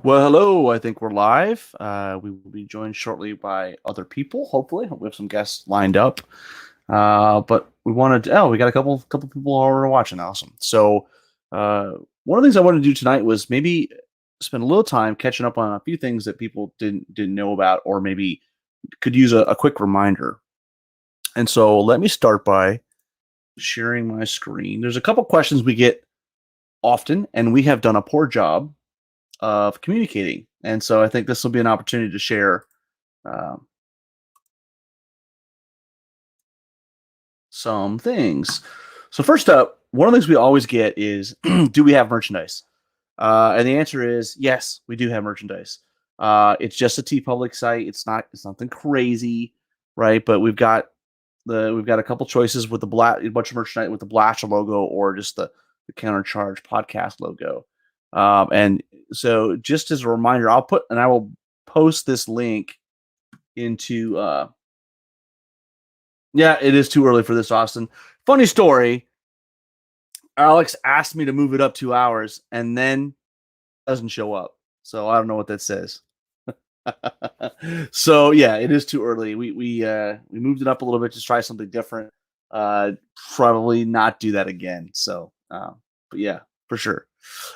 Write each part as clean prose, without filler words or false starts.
Well, hello. I think we're live. We will be joined shortly by other people. Hopefully, we have some guests lined up. But we wanted to. Oh, we got a couple people already watching. Awesome. So, uh, one of the things I wanted to do tonight was maybe spend a little time catching up on a few things that people didn't know about, or maybe could use a quick reminder. And so, let me start by sharing my screen. There's a couple questions we get often, and we have done a poor job of communicating. And so I think this will be an opportunity to share um, some things. So first up, one of the things we always get is, do we have merchandise? And the answer is yes, we do have merchandise. It's just a TeePublic site. It's nothing crazy, right? But we've got a couple choices with a bunch of merchandise with the Blasher logo or just the Countercharge podcast logo. And so just as a reminder, I will post this link into yeah, it is too early for this, Austin. Funny story. Alex asked me to move it up 2 hours and then doesn't show up. So I don't know what that says. So yeah, it is too early. We moved it up a little bit to try something different. Probably not do that again. So but yeah, for sure.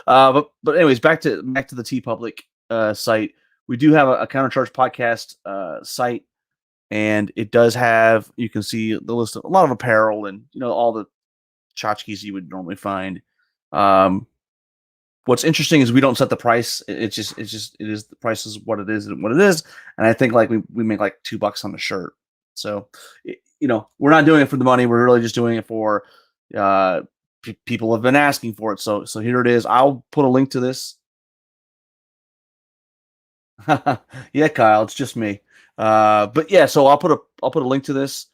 But anyways, back to the TeePublic site. We do have a Countercharge podcast site, and it does have, you can see the list of a lot of apparel and all the tchotchkes you would normally find. What's interesting is we don't set the price. It is the price is what it is and what it is. And I think like we make like $2 on a shirt. So we're not doing it for the money. We're really just doing it for people have been asking for it. So here it is. I'll put a link to this. Yeah, Kyle, it's just me. But yeah, so I'll put a link to this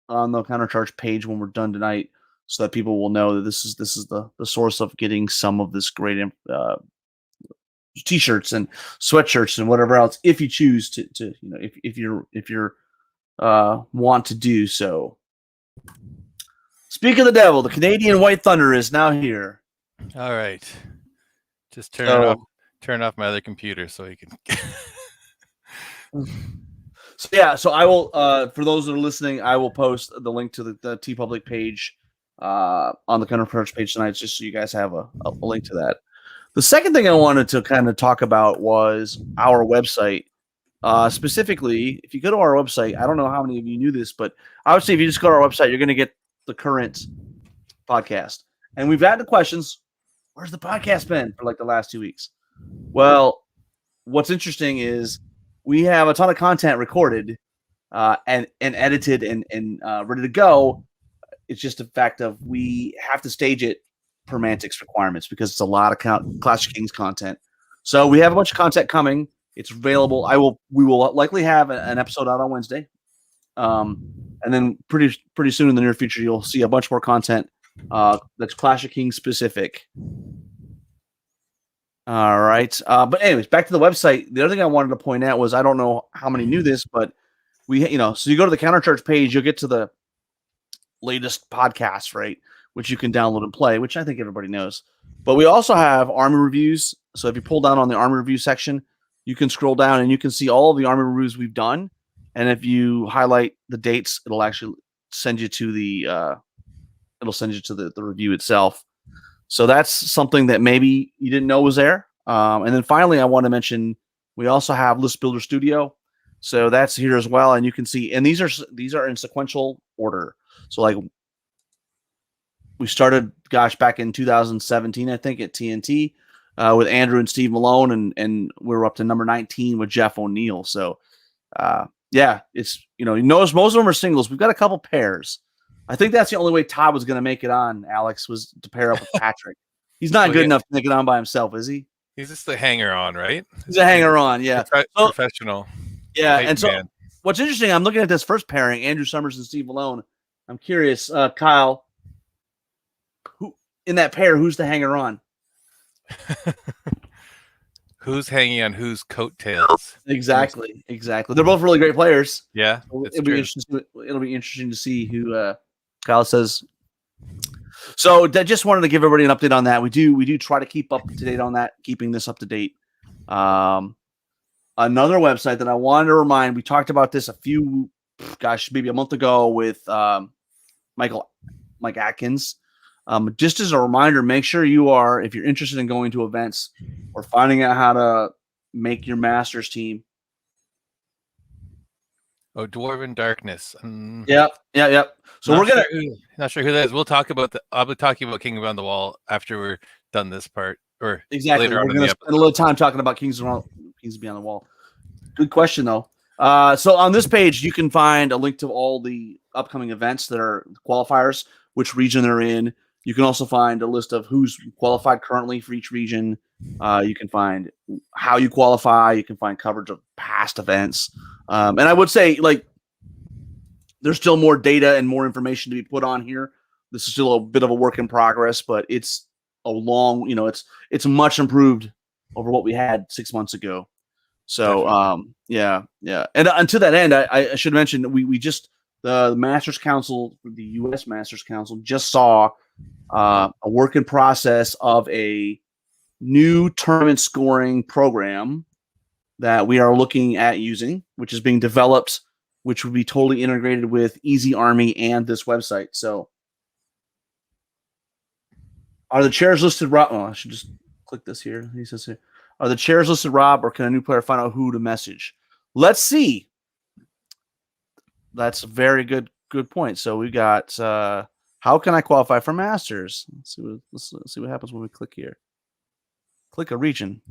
on the Countercharge page when we're done tonight, so that people will know that this is the source of getting some of this great t-shirts and sweatshirts and whatever else, if you choose to if you're want to do so. Speak of the devil, the Canadian White Thunder is now here. All right, just turn off my other computer so you can. So yeah, so I will for those that are listening, I will post the link to the TeePublic page on the Countercharge page tonight, just so you guys have a link to that. The second thing I wanted to kind of talk about was our website. Specifically, if you go to our website, I don't know how many of you knew this, but I would say if you just go to our website, you're going to get the current podcast. And we've had the questions, where's the podcast been for like the last 2 weeks? Well, what's interesting is we have a ton of content recorded and edited and ready to go. It's just a fact of we have to stage it per Mantic's requirements because it's a lot of Clash of Kings content. So we have a bunch of content coming. It's available. We will likely have an episode out on Wednesday. And then pretty soon in the near future, you'll see a bunch more content that's Clash of Kings specific. All right. But anyways, back to the website. The other thing I wanted to point out was, I don't know how many knew this, but so you go to the Countercharge page, you'll get to the latest podcasts, right? Which you can download and play, which I think everybody knows. But we also have Army reviews. So if you pull down on the Army review section, you can scroll down and you can see all of the Army reviews we've done. And if you highlight the dates, it'll actually send you to the review itself. So that's something that maybe you didn't know was there. And then finally, I want to mention we also have List Builder Studio. So that's here as well. And you can see, and these are in sequential order. So like we started, back in 2017, I think, at TNT with Andrew and Steve Malone, and we're up to number 19 with Jeff O'Neill. So yeah, it's, you notice most of them are singles. We've got a couple pairs. I think that's the only way Todd was going to make it on, Alex, was to pair up with Patrick. He's not good enough to make it on by himself, is he? He's just the hanger-on, right? He's a hanger-on, yeah. Professional. Yeah, and so what's interesting, I'm looking at this first pairing, Andrew Summers and Steve Malone. I'm curious, Kyle, who in that pair, who's the hanger-on? Who's hanging on whose coattails? Exactly. They're both really great players. Yeah, it'll be interesting to see who Kyle says. So I just wanted to give everybody an update on that. We do try to keep up to date on that, keeping this up to date. Another website that I wanted to remind, we talked about this maybe a month ago with Mike Atkins. Just as a reminder, make sure if you're interested in going to events or finding out how to make your Masters team. Oh, Dwarven Darkness. Yep. So we're gonna not sure who that is. I'll be talking about King Beyond the Wall after we're done this part, or exactly. later on we're gonna spend a little time talking about Kings Beyond the Wall. Good question though. So on this page, you can find a link to all the upcoming events that are qualifiers, which region they're in. You can also find a list of who's qualified currently for each region. You can find how you qualify. You can find coverage of past events. And I would say, like, there's still more data and more information to be put on here. This is still a bit of a work in progress, but it's it's much improved over what we had 6 months ago. So, yeah. And to that end, I should mention we just the Masters Council, the U.S. Masters Council, just saw a work in process of a new tournament scoring program that we are looking at using, which is being developed, which would be totally integrated with Easy Army and this website. So, are the chairs listed, Rob? Oh, I should just click this here. He says here, are the chairs listed, Rob, or can a new player find out who to message? Let's see. That's a very good point. So we got how can I qualify for Masters? Let's see what happens when we click here. Click a region.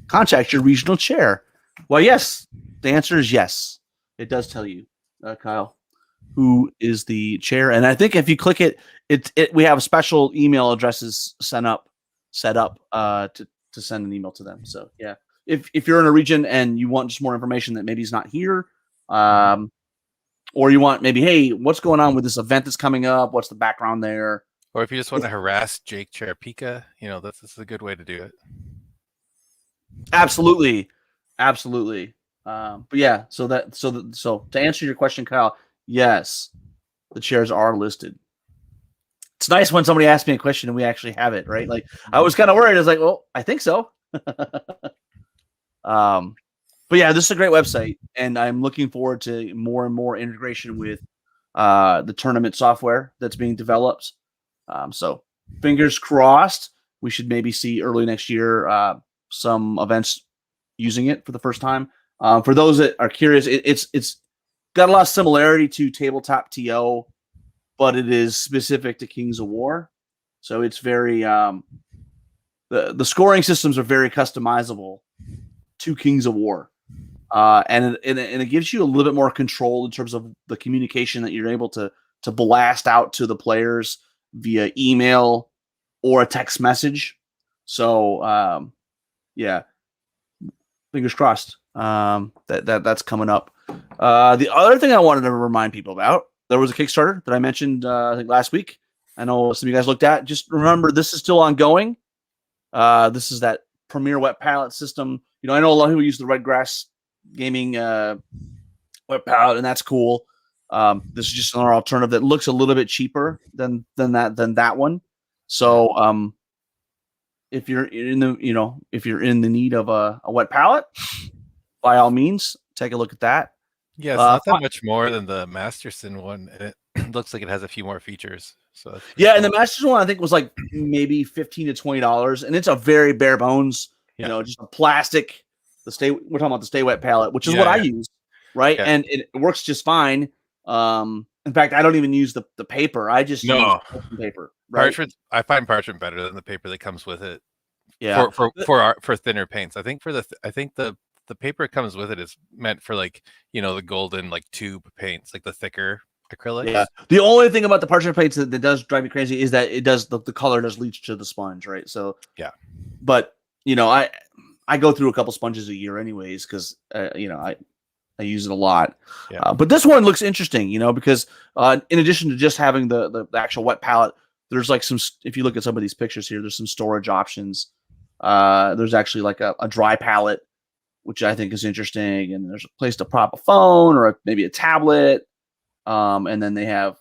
Contact your regional chair. Well, yes. The answer is yes. It does tell you, Kyle, who is the chair. And I think if you click it, we have special email addresses set up to send an email to them. So yeah, if you're in a region and you want just more information that maybe is not here, or you want maybe, hey, what's going on with this event that's coming up? What's the background there? Or if you just want to harass Jake Cherapika, this is a good way to do it. Absolutely. But yeah, so to answer your question, Kyle, yes, the chairs are listed. It's nice when somebody asks me a question and we actually have it, right? Like, I was kind of worried. I was like, well, I think so. But yeah, this is a great website, and I'm looking forward to more and more integration with the tournament software that's being developed. So fingers crossed, we should maybe see early next year some events using it for the first time. For those that are curious, it's got a lot of similarity to Tabletop TO, but it is specific to Kings of War. So it's very the scoring systems are very customizable to Kings of War, and it gives you a little bit more control in terms of the communication that you're able to blast out to the players via email or a text message. So yeah, fingers crossed that's coming up. The other thing I wanted to remind people about, there was a Kickstarter that I mentioned I think last week. I know some of you guys looked at. Just remember, this is still ongoing. This is that Premier Wet Palette system. I know a lot of people use the Redgrass Gaming Wet Palette, and that's cool. This is just another alternative that looks a little bit cheaper than that one. So if you're in the need of a wet palette, by all means, take a look at that. Yeah, it's not that much more than the Masterson one, and it looks like it has a few more features. So yeah, and the Masterson one I think was like maybe $15 to $20, and it's a very bare bones, just a plastic. We're talking about the Stay Wet palette, which is what I use, right? Yeah. And it works just fine. In fact, I don't even use the paper. I just use paper. Right? Parchment. I find parchment better than the paper that comes with it. Yeah, for thinner paints. I think the paper it comes with it is meant for the golden tube paints, like the thicker acrylics. Yeah. The only thing about the parchment paints that does drive me crazy is that it does the color does leach to the sponge, right? So yeah. But I go through a couple sponges a year anyways because I use it a lot. Yeah. But this one looks interesting, because in addition to just having the actual wet palette, there's if you look at some of these pictures here, there's some storage options. There's actually like a dry palette, which I think is interesting. And there's a place to prop a phone or maybe a tablet. And then they have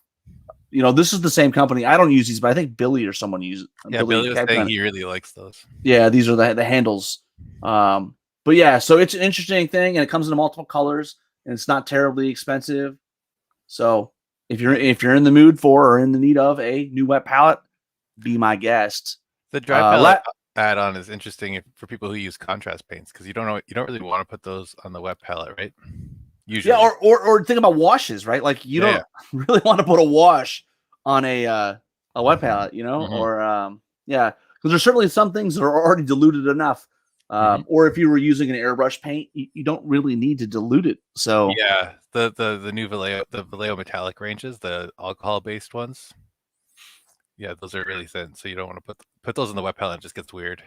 this is the same company. I don't use these, but I think Billy or someone uses. Yeah, Billy was saying he really likes those. Yeah, these are the handles. But yeah, so it's an interesting thing, and it comes in multiple colors, and it's not terribly expensive. So if you're in the mood for or in the need of a new wet palette, be my guest. The dry palette add-on is interesting for people who use contrast paints, because you don't really want to put those on the wet palette, right? Usually. Yeah, or think about washes, right? Like you don't really want to put a wash on a wet palette, or because there's certainly some things that are already diluted enough. Or if you were using an airbrush paint, you don't really need to dilute it. So yeah, the new Vallejo metallic ranges, the alcohol-based ones. Yeah, those are really thin, so you don't want to put those in the wet palette. It just gets weird.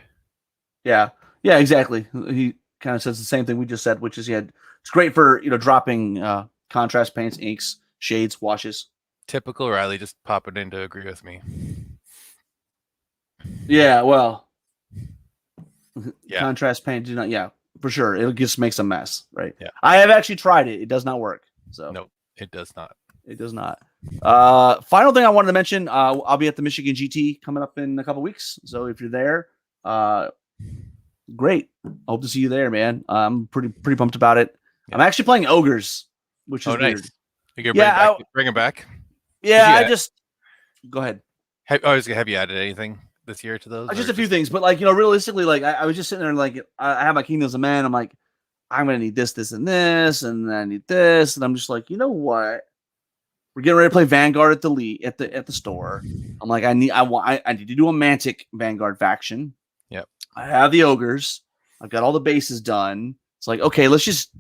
Yeah, exactly. He kind of says the same thing we just said, which is it's great for dropping contrast paints, inks, shades, washes. Typical Riley, just popping in to agree with me. Yeah, well, yeah. Contrast paint do not. Yeah, for sure, it just makes a mess, right? Yeah, I have actually tried it. It does not work. So no, it does not. It does not. Final thing I wanted to mention, I'll be at the Michigan GT coming up in a couple weeks. So if you're there, great. I hope to see you there, man. I'm pretty pumped about it. Yeah. I'm actually playing ogres, which is nice. Weird. Bring them back. Yeah, go ahead. Have you added anything this year to those? Just a few things, but realistically, I was just sitting there and I have my Kingdoms of Men. I'm like, I'm gonna need this, and this, and I need this, and I'm just like, you know what? We're getting ready to play Vanguard at the store. I'm like, I need to do a Mantic Vanguard faction. Yep. I have the ogres. I've got all the bases done. It's like, okay, let's just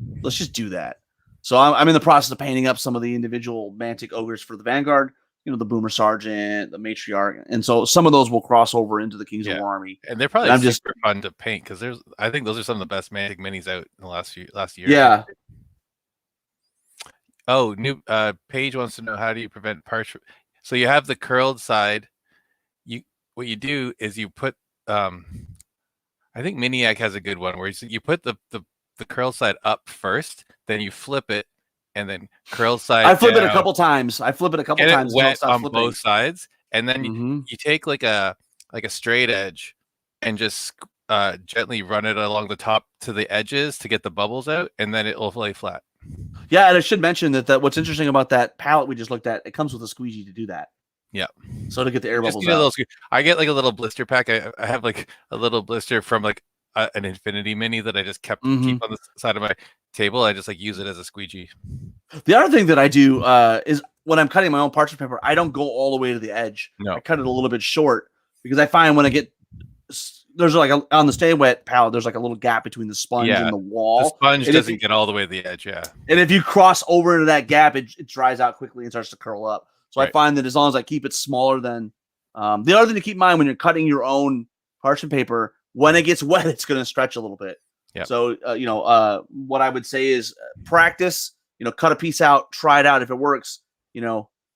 do that. So I'm in the process of painting up some of the individual Mantic ogres for the Vanguard. The Boomer Sergeant, the Matriarch, and so some of those will cross over into the Kings of War Army. And they're probably super fun to paint, because I think those are some of the best Mantic minis out in the last year. Yeah. Oh, new Paige wants to know, how do you prevent parts? So you have the curled side. What you do is you put I think Miniac has a good one where you put the curled side up first, then you flip it, and then curl side. I flip it a couple times. Wet on both sides, and then you take like a straight edge and just gently run it along the top to the edges to get the bubbles out, and then it will lay flat. Yeah, and I should mention that what's interesting about that palette we just looked at, it comes with a squeegee to do that. Yeah. So to get the air bubbles out. I get like a little blister pack. I have like a little blister from like an Infinity Mini that I just keep on the side of my table. I just use it as a squeegee. The other thing that I do is when I'm cutting my own parchment paper, I don't go all the way to the edge. No. I cut it a little bit short, because I find when I get there's on the Stay Wet palette, there's a little gap between the sponge and the wall. The sponge doesn't get all the way to the edge, And if you cross over into that gap, it dries out quickly and starts to curl up. So I find that as long as I keep it smaller than the other thing to keep in mind when you're cutting your own parchment paper, when it gets wet, it's going to stretch a little bit. Yep. So what I would say is practice. Cut a piece out, try it out. If it works,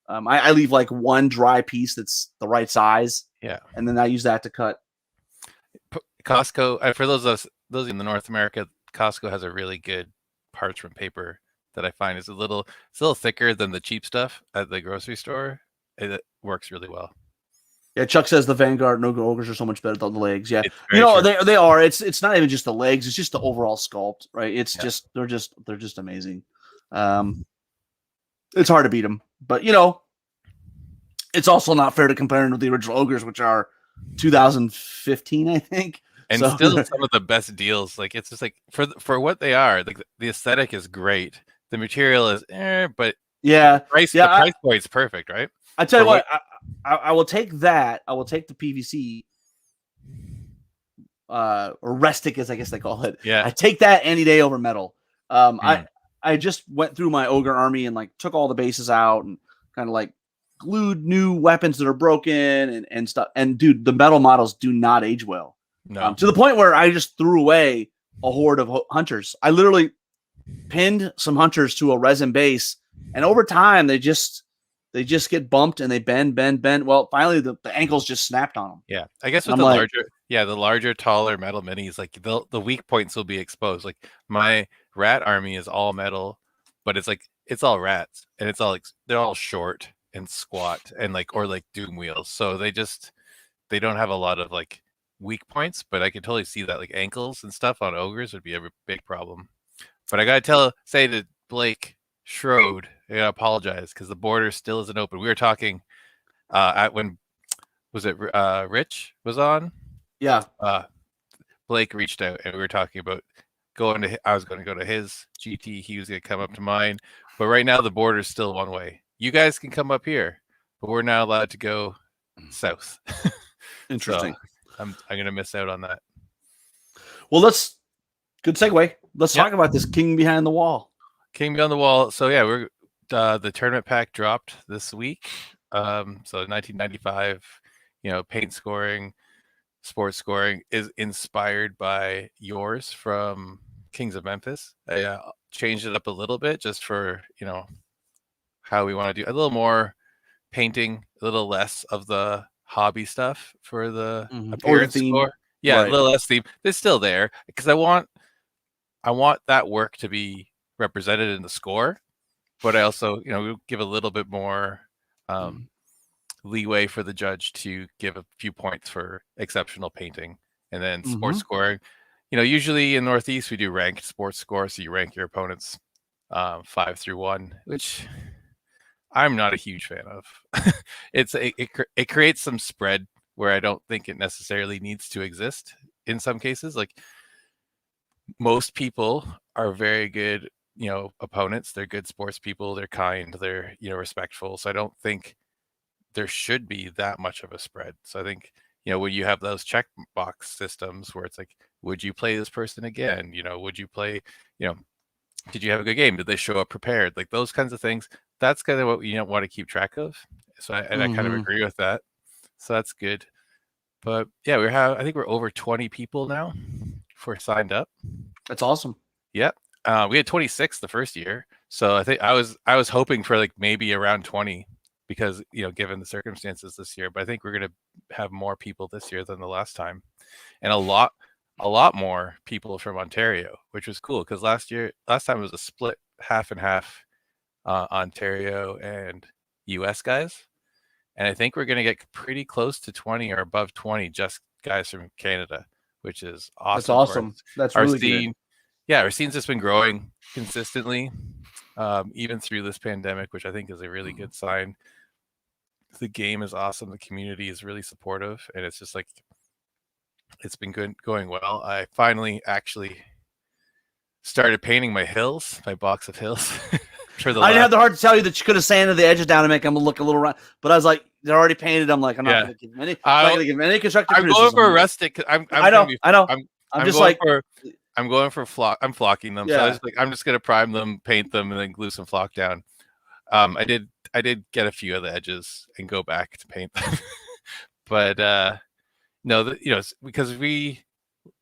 I leave one dry piece that's the right size. Yeah, and then I use that to cut. Costco, for those in the North America, Costco has a really good parchment paper that I find is it's a little thicker than the cheap stuff at the grocery store. It works really well. Yeah, Chuck says the Vanguard no ogres are so much better than the legs. Yeah, they are. It's not even just the legs; it's just the overall sculpt, right? It's just they're just amazing. It's hard to beat them, but it's also not fair to compare them with the original ogres, which are 2015, I think. And still some of the best deals. It's just for what they are. The aesthetic is great. The material is but the price point's perfect, right? I tell you what, I will take that. I will take the PVC or rustic, as I guess they call it. Yeah, I take that any day over metal. I just went through my ogre army and took all the bases out and kind of glued new weapons that are broken and stuff. And dude, the metal models do not age well. No. To the point where I just threw away a horde of hunters. I literally pinned some hunters to a resin base, and over time they just get bumped and they bend. Well, finally the ankles just snapped on them. Yeah, I guess with the larger, taller metal minis, the weak points will be exposed. My rat army is all metal, but it's all rats, and it's all they're all short. and squat and or doom wheels. So they don't have a lot of weak points, but I could totally see that ankles and stuff on ogres would be a big problem. But I gotta say to Blake Schroed, I gotta apologize because the border still isn't open. We were talking at when was it Rich was on? Yeah. Blake reached out and we were talking about I was going to go to his GT. He was going to come up to mine. But right now the border is still one way. You guys can come up here, but we're not allowed to go south. Interesting. So I'm going to miss out on that. Well, good segue. Let's talk about this King Behind the Wall. King Behind the Wall. So yeah, we're the tournament pack dropped this week. So 1995, paint scoring, sports scoring is inspired by yours from Kings of Memphis. I changed it up a little bit just for how we want to do a little more painting, a little less of the hobby stuff for the appearance score. Yeah, right. A little less theme. It's still there because I want that work to be represented in the score, but I also give a little bit more leeway for the judge to give a few points for exceptional painting. And then sports scoring, usually in Northeast we do ranked sports score, so you rank your opponents 5 through 1, which I'm not a huge fan of. It creates some spread where I don't think it necessarily needs to exist in some cases. Most people are very good opponents. They're good sports people, they're kind, they're respectful, so I don't think there should be that much of a spread. So I think when you have those checkbox systems where it's would you play this person again, would you play, did you have a good game, did they show up prepared, those kinds of things, that's kind of what you want to keep track of. So I kind of agree with that, so that's good. But yeah, I think we're over 20 people now for signed up. That's awesome. Yeah. We had 26 the first year, so I think I was hoping for maybe around 20 because given the circumstances this year, but I think we're going to have more people this year than the last time, and a lot more people from Ontario, which was cool because last time it was a split half and half, Ontario and US guys, and I think we're going to get pretty close to 20 or above 20 just guys from Canada, which is awesome. That's awesome. That's really good. Yeah, our scene's just been growing consistently, even through this pandemic, which I think is a really good sign. The game is awesome. The community is really supportive, and it's just it's been going well. I finally actually started painting my box of hills. I didn't have the heart to tell you that you could have sanded the edges down and make them look a little round, but I was like, they're already painted. I'm like, I'm not going to give them any constructive criticism. I'm going for a rustic. I know. I'm just I'm going for flock. I'm flocking them. Yeah. So I'm just going to prime them, paint them, and then glue some flock down. I did get a few of the edges and go back to paint them. But no, because the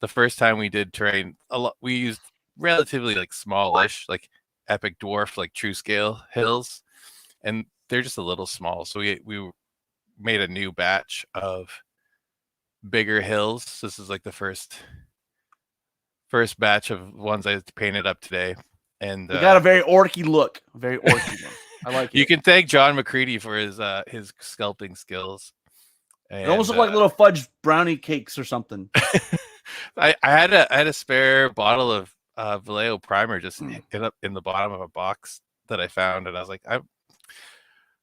first time we did terrain, we used relatively smallish, epic dwarf, true scale hills, and they're just a little small. So we made a new batch of bigger hills. This is the first batch of ones I painted up today, and you got a very orky look. Very orky one. I like it. You can thank John McCready for his sculpting skills. And, it almost looked like little fudge brownie cakes or something. I had a spare bottle of Vallejo primer just in the bottom of a box that I found, and I was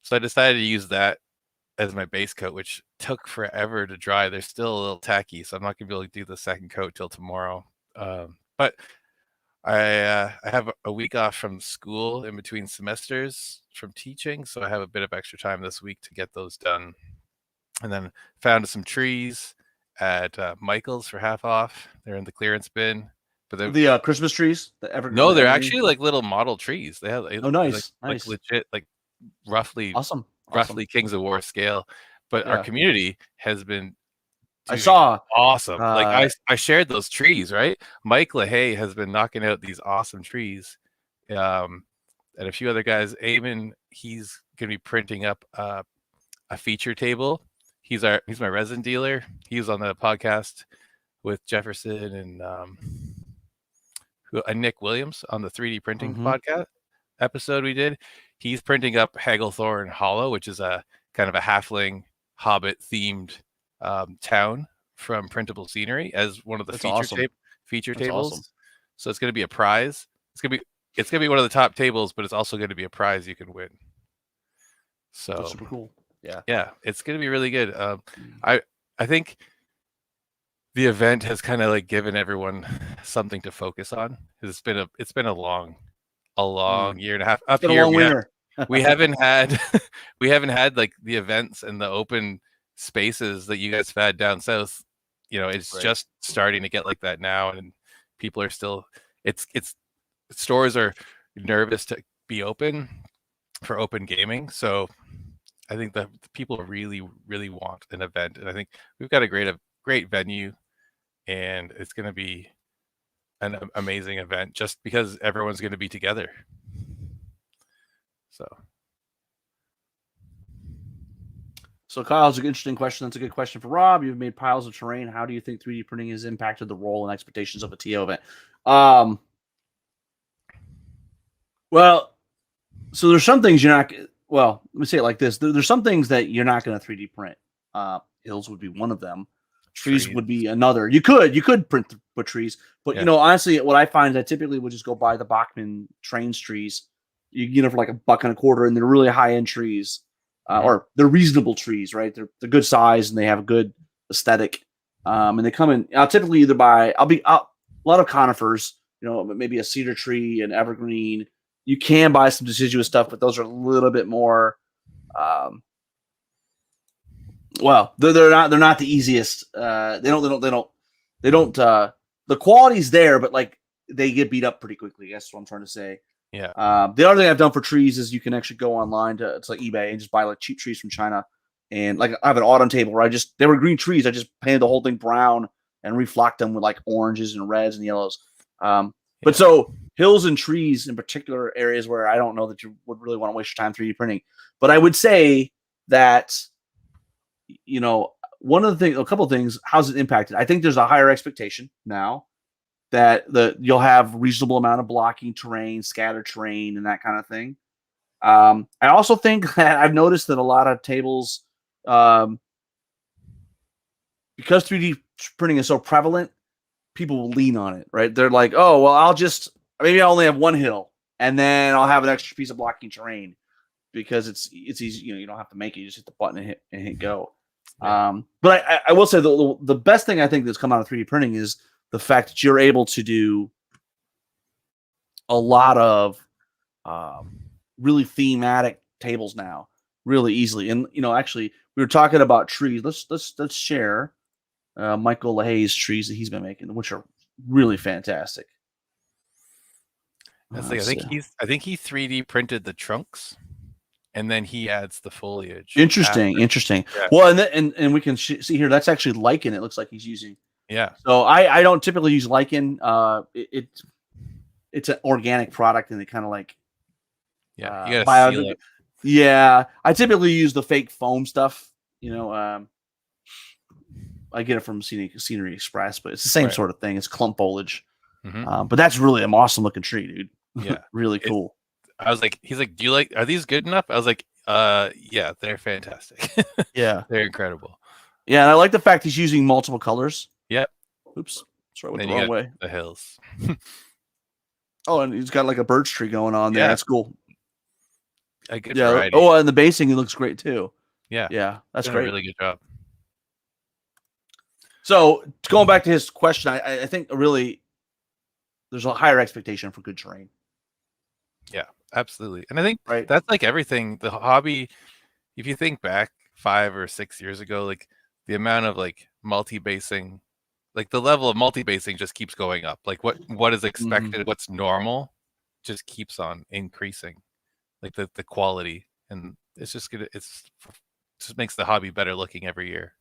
so I decided to use that as my base coat, which took forever to dry. They're still a little tacky, so I'm not gonna be able to do the second coat till tomorrow. But I have a week off from school in between semesters from teaching, so I have a bit of extra time this week to get those done. And then found some trees at Michael's for half off. They're in the clearance bin. But the Christmas trees? No, they're actually little model trees. They have nice, legit, roughly awesome. Kings of War scale. But our community has been I saw awesome. I shared those trees, right? Mike LaHaye has been knocking out these awesome trees. And a few other guys. Eamon, he's gonna be printing up a feature table. He's my resin dealer. He was on the podcast with Jefferson and Nick Williams on the 3D printing podcast episode we did. he's printing up Hagglethorn Hollow, which is a kind of a halfling hobbit themed town from Printable Scenery as one of the feature That's tables. awesome. So it's going to be a prize. It's going to be one of the top tables, but it's also going to be a prize you can win. So that's super cool. Yeah, it's going to be really good. I think the event has kind of like given everyone something to focus on. It's been a long year and a half. Up It's been here, a long winter. we haven't had we haven't had like the events and the open spaces that you guys have had down south. It's just starting to get like that now, and people are still. It's stores are nervous to be open for open gaming, so I think the people really, really want an event, and I think we've got a great venue, and it's going to be an amazing event just because everyone's going to be together. So Kyle's an interesting question. That's a good question for Rob. You've made piles of terrain. How do you think 3D printing has impacted the role and expectations of a TO event? Well, so there's some things you're not. Well, let me say it like this: there's some things that you're not going to 3D print. Hills would be one of them. Trees would be another. You could print with trees, but honestly, what I find is I typically would just go buy the Bachman Trains trees. You get them for like $1.25, and they're really high end trees, or they're reasonable trees, right? They're good size and they have a good aesthetic. And they come in. I'll typically either buy. A lot of conifers, maybe a cedar tree, an evergreen. You can buy some deciduous stuff, but those are a little bit more. Well, they're not the easiest. They don't. The quality's there, but like they get beat up pretty quickly. That's what I'm trying to say. Yeah. The other thing I've done for trees is you can actually go online to like eBay and just buy like cheap trees from China. And like I have an autumn table where they were green trees. I just painted the whole thing brown and reflocked them with like oranges and reds and yellows. But so hills and trees in particular areas where I don't know that you would really want to waste your time 3D printing. But I would say that, a couple of things, how's it impacted? I think there's a higher expectation now that you'll have reasonable amount of blocking terrain, scattered terrain, and that kind of thing. I also think that I've noticed that a lot of tables, because 3D printing is so prevalent, people will lean on it, right? They're like, oh, well, maybe I only have one hill, and then I'll have an extra piece of blocking terrain because it's easy. You don't have to make it; you just hit the button and hit go. Yeah. But I will say the best thing I think that's come out of 3D printing is the fact that you're able to do a lot of really thematic tables now, really easily. And actually, we were talking about trees. Let's share Michael LaHaye's trees that he's been making, which are really fantastic. I think he 3D printed the trunks, and then he adds the foliage. Interesting. Yeah. Well, and we can see here that's actually lichen. It looks like he's using. Yeah. So I don't typically use lichen. It's an organic product, and they kind of like. Yeah, you gotta seal it. Yeah, I typically use the fake foam stuff. I get it from Scenery Express, but it's the same sort of thing. It's clump foliage. Mm-hmm. But that's really an awesome looking tree, dude. Yeah. Really cool. He's like, are these good enough? I was like, yeah, they're fantastic. Yeah. They're incredible. Yeah. And I like the fact he's using multiple colors. Yep. Oops. Sorry, went the wrong way. The hills. Oh, and he's got like a birch tree going on there. Yeah. That's cool. A good variety. Oh, and the basing, he looks great too. Yeah. Yeah. That's great. A really good job. So going back to his question, I think really there's a higher expectation for good terrain. Yeah, absolutely. And I think that's like everything. The hobby, if you think back 5 or 6 years ago, like the amount of like multi-basing, like the level of multi-basing just keeps going up. Like what is expected, what's normal just keeps on increasing. Like the quality, and it's just just makes the hobby better looking every year.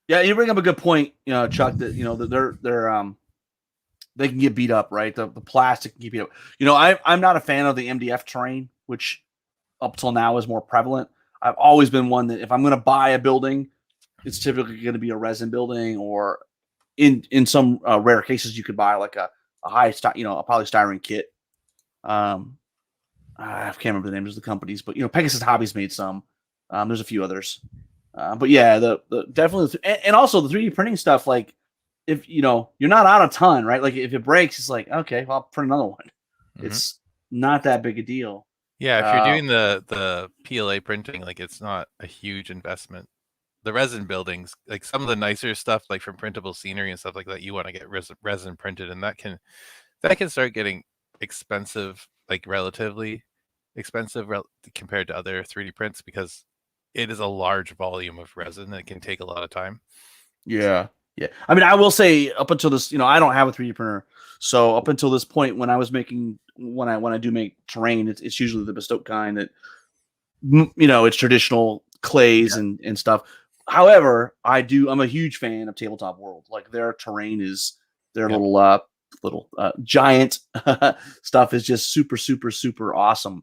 Yeah, you bring up a good point, Chuck, that they can get beat up, right? The plastic can get beat up. I'm not a fan of the MDF terrain, which up till now is more prevalent. I've always been one that if I'm going to buy a building, it's typically going to be a resin building, or in some rare cases you could buy like a high a polystyrene kit. I can't remember the names of the companies, but Pegasus Hobbies made some. There's a few others, but yeah, the definitely, and also the 3D printing stuff. Like, if you're not out a ton, right? Like, if it breaks, it's like, okay, well, I'll print another one. Mm-hmm. It's not that big a deal. Yeah, if you're doing the PLA printing, like it's not a huge investment. The resin buildings, like some of the nicer stuff, like from printable scenery and stuff like that, you want to get resin printed, and that can start getting expensive, like relatively expensive compared to other 3D prints, because it is a large volume of resin that can take a lot of time. Yeah. Yeah. I mean, I will say up until this, I don't have a 3D printer. So up until this point, when I was making, when I do make terrain, it's usually the bespoke kind that, it's traditional clays and stuff. However, I'm a huge fan of Tabletop World. Like, their terrain is their little giant stuff is just super, super, super awesome.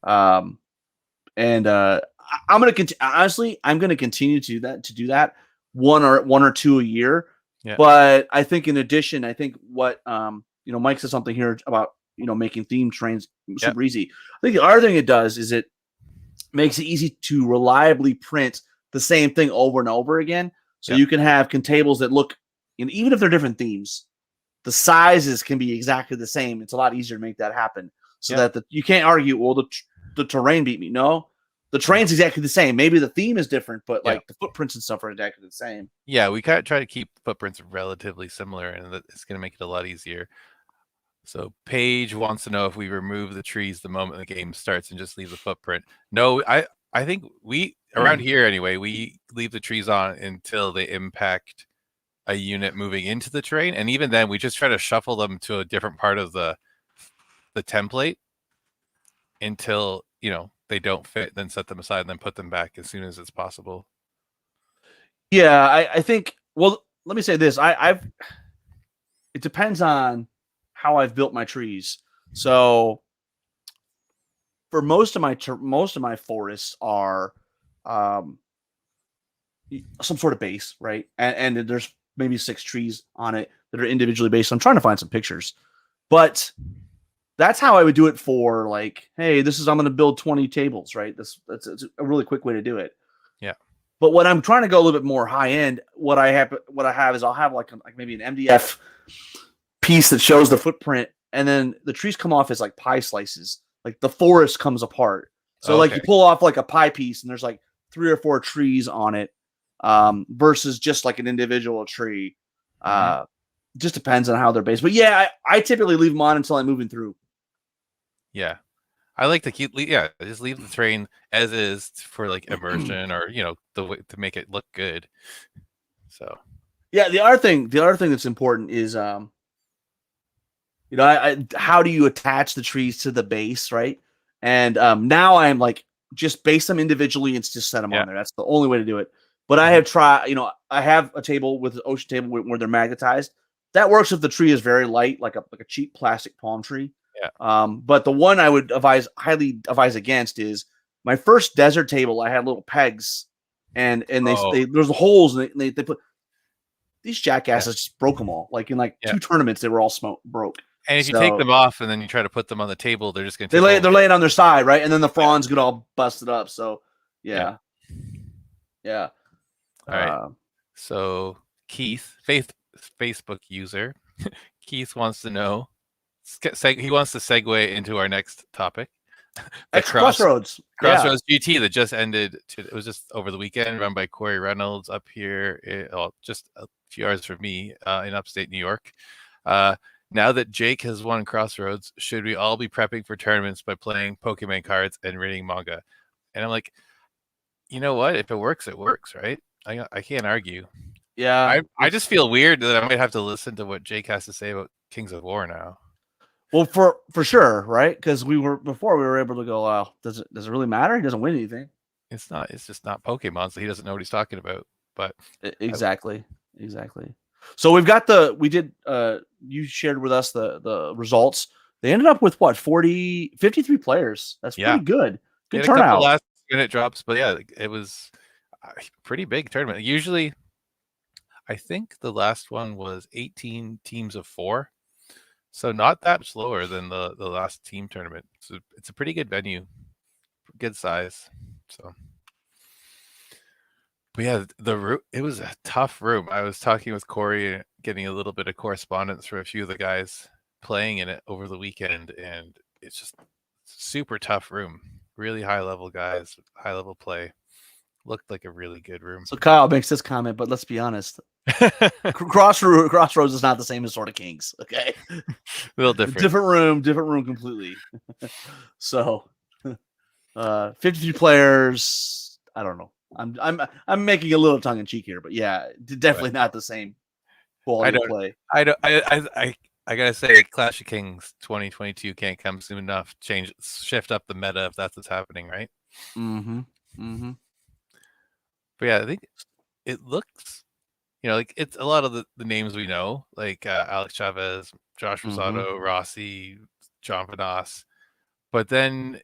And I'm going to honestly, I'm going to continue to do that one or two a year. Yeah. But I think in addition, I think what Mike said something here about making theme trains super easy. I think the other thing it does is it makes it easy to reliably print the same thing over and over again. So you can have tables that look, even if they're different themes, the sizes can be exactly the same. It's a lot easier to make that happen, so that you can't argue, well, the terrain beat me. No, the terrain's exactly the same. Maybe the theme is different, but like the footprints and stuff are exactly the same. Yeah, we kind of try to keep footprints relatively similar, and it's going to make it a lot easier. So Paige wants to know if we remove the trees the moment the game starts and just leave the footprint. No, I think we, around here anyway, we leave the trees on until they impact a unit moving into the terrain, and even then we just try to shuffle them to a different part of the template until they don't fit, then set them aside and then put them back as soon as it's possible. Yeah, I think, well, let me say this. It depends on how I've built my trees. So for most of my forests are some sort of base, right? And there's maybe 6 trees on it that are individually based. I'm trying to find some pictures, but that's how I would do it for, like, hey, I'm going to build 20 tables, right? That's a really quick way to do it. Yeah. But when I'm trying to go a little bit more high end, what I have is I'll have like maybe an MDF piece that shows the footprint, and then the trees come off as like pie slices. Like, the forest comes apart. So like you pull off like a pie piece, and there's like 3 or 4 trees on it, versus just like an individual tree. Just depends on how they're based. But yeah, I typically leave them on until I'm moving through. Yeah. I like to just leave the terrain as is for like immersion, or the way to make it look good. So yeah, the other thing that's important is how do you attach the trees to the base, right? And now I'm like, just base them individually and just set them on there. That's the only way to do it. But I have tried, I have a table with an ocean table where they're magnetized. That works if the tree is very light, like a cheap plastic palm tree. Yeah. But the one I would highly advise against is my first desert table. I had little pegs, and there's holes, and they put, these jackasses just broke them all. Like, in 2 tournaments, they were all broke. And if you take them off and then you try to put them on the table, they're just going to they're laying on their side, right? And then the fronds get all busted up. So yeah. All right. So Keith, Facebook user, Keith wants to know. He wants to segue into our next topic. Crossroads GT that just ended. It was just over the weekend, run by Corey Reynolds up here, just a few hours from me in upstate New York. Now that Jake has won Crossroads, should we all be prepping for tournaments by playing Pokemon cards and reading manga? And I'm like, you know what? If it works, it works, right? I can't argue. Yeah. I just feel weird that I might have to listen to what Jake has to say about Kings of War now. Well, for sure, right? Because we were able to go, does it really matter? He doesn't win anything. It's just not Pokemon, so he doesn't know what he's talking about. But exactly. So you shared with us the results. They ended up with 53 players. That's pretty good. Good turnout. A couple last minute drops, but yeah, it was a pretty big tournament. Usually, I think the last one was 18 teams of 4. So not that much lower than the last team tournament. So it's a pretty good venue, good size. So, but yeah, it was a tough room. I was talking with Corey, getting a little bit of correspondence from a few of the guys playing in it over the weekend, and it's just super tough room. Really high level guys, high level play. Looked like a really good room. So Kyle makes this comment, but let's be honest. Crossroads is not the same as Sword of Kings. Okay, a little different. Different room completely. So, 53 players. I don't know. I'm making a little tongue in cheek here, but yeah, definitely not the same quality of play. I gotta say, Clash of Kings 2022 can't come soon enough. Shift up the meta if that's what's happening, right? Mm-hmm. But yeah, I think it looks, like it's a lot of the names we know, like Alex Chavez, Josh Rosado, Rossi, John Vanas. But then,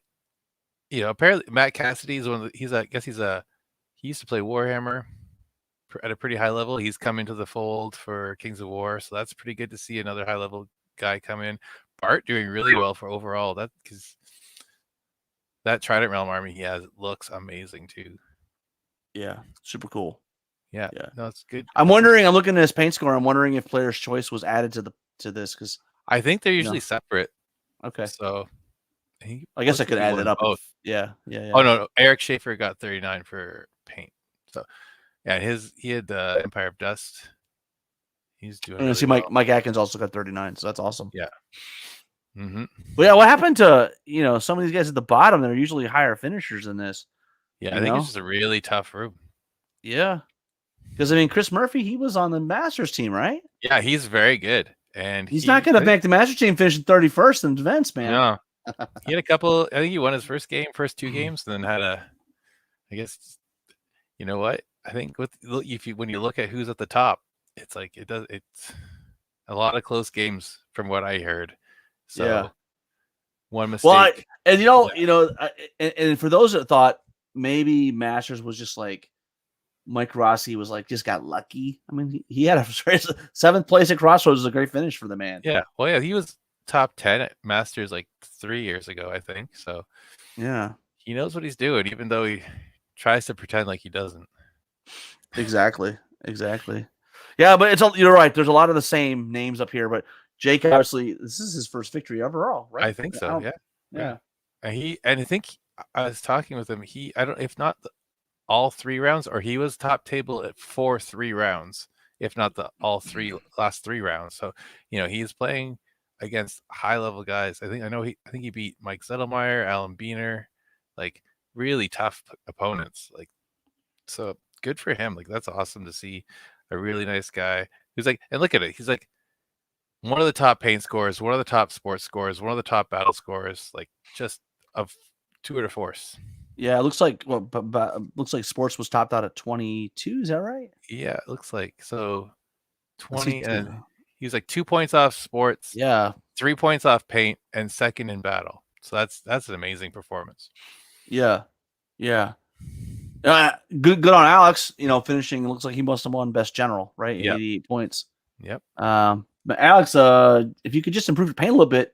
apparently Matt Cassidy is one of the, he used to play Warhammer at a pretty high level. He's coming to the fold for Kings of War, so that's pretty good to see another high level guy come in. Bart doing really well for overall, because that Trident Realm army he has looks amazing too. Yeah, super cool. Yeah, no, it's good. I'm wondering. I'm looking at his paint score. I'm wondering if Player's Choice was added to this, because I think they're usually separate. Okay, so I guess I could add it up. Both. Yeah. Oh no, Eric Schaefer got 39 for paint. So yeah, he had Empire of Dust. He's doing. And see, Mike Atkins also got 39, so that's awesome. Yeah. Mm-hmm. But yeah, what happened to some of these guys at the bottom? They're usually higher finishers than this. Yeah, I think it's just a really tough room. Yeah, because Chris Murphy, he was on the Masters team, right? Yeah, he's very good, and he's not going to make the Masters team, finishing 31st in events, man. No, he had a couple. I think he won his first two games, and then had I guess, you know what? I think when you look at who's at the top, it's like it's a lot of close games from what I heard. So yeah. One mistake. Well, and for those that thought maybe Masters was just like Mike Rossi was like just got lucky. I mean, he had a 7th place at Crossroads is a great finish for the man. Yeah, well, yeah, he was top 10 at Masters like 3 years ago, I think. So yeah, he knows what he's doing, even though he tries to pretend like he doesn't. Exactly. Yeah, but you're right. There's a lot of the same names up here, but Jake obviously this is his first victory overall, right? I think so. Yeah. And I think I was talking with him. If not all 3 rounds, or he was top table at 3 rounds, if not the last 3 rounds. So he's playing against high level guys. I think he beat Mike Zettelmeyer, Alan Biener, like really tough opponents. Like, so good for him. Like, that's awesome to see a really nice guy who's like, and look at it, he's like one of the top paint scorers, one of the top sports scorers, one of the top battle scorers, like just of tour de force. Yeah, it looks like looks like sports was topped out at 22. Is that right? Yeah, it looks like so. 20, and he was like 2 points off sports. Yeah, 3 points off paint, and second in battle. So that's an amazing performance. Yeah. Good on Alex. Finishing. It looks like he must have won best general, right? Yep. 88 points. Yep. But Alex, if you could just improve your paint a little bit,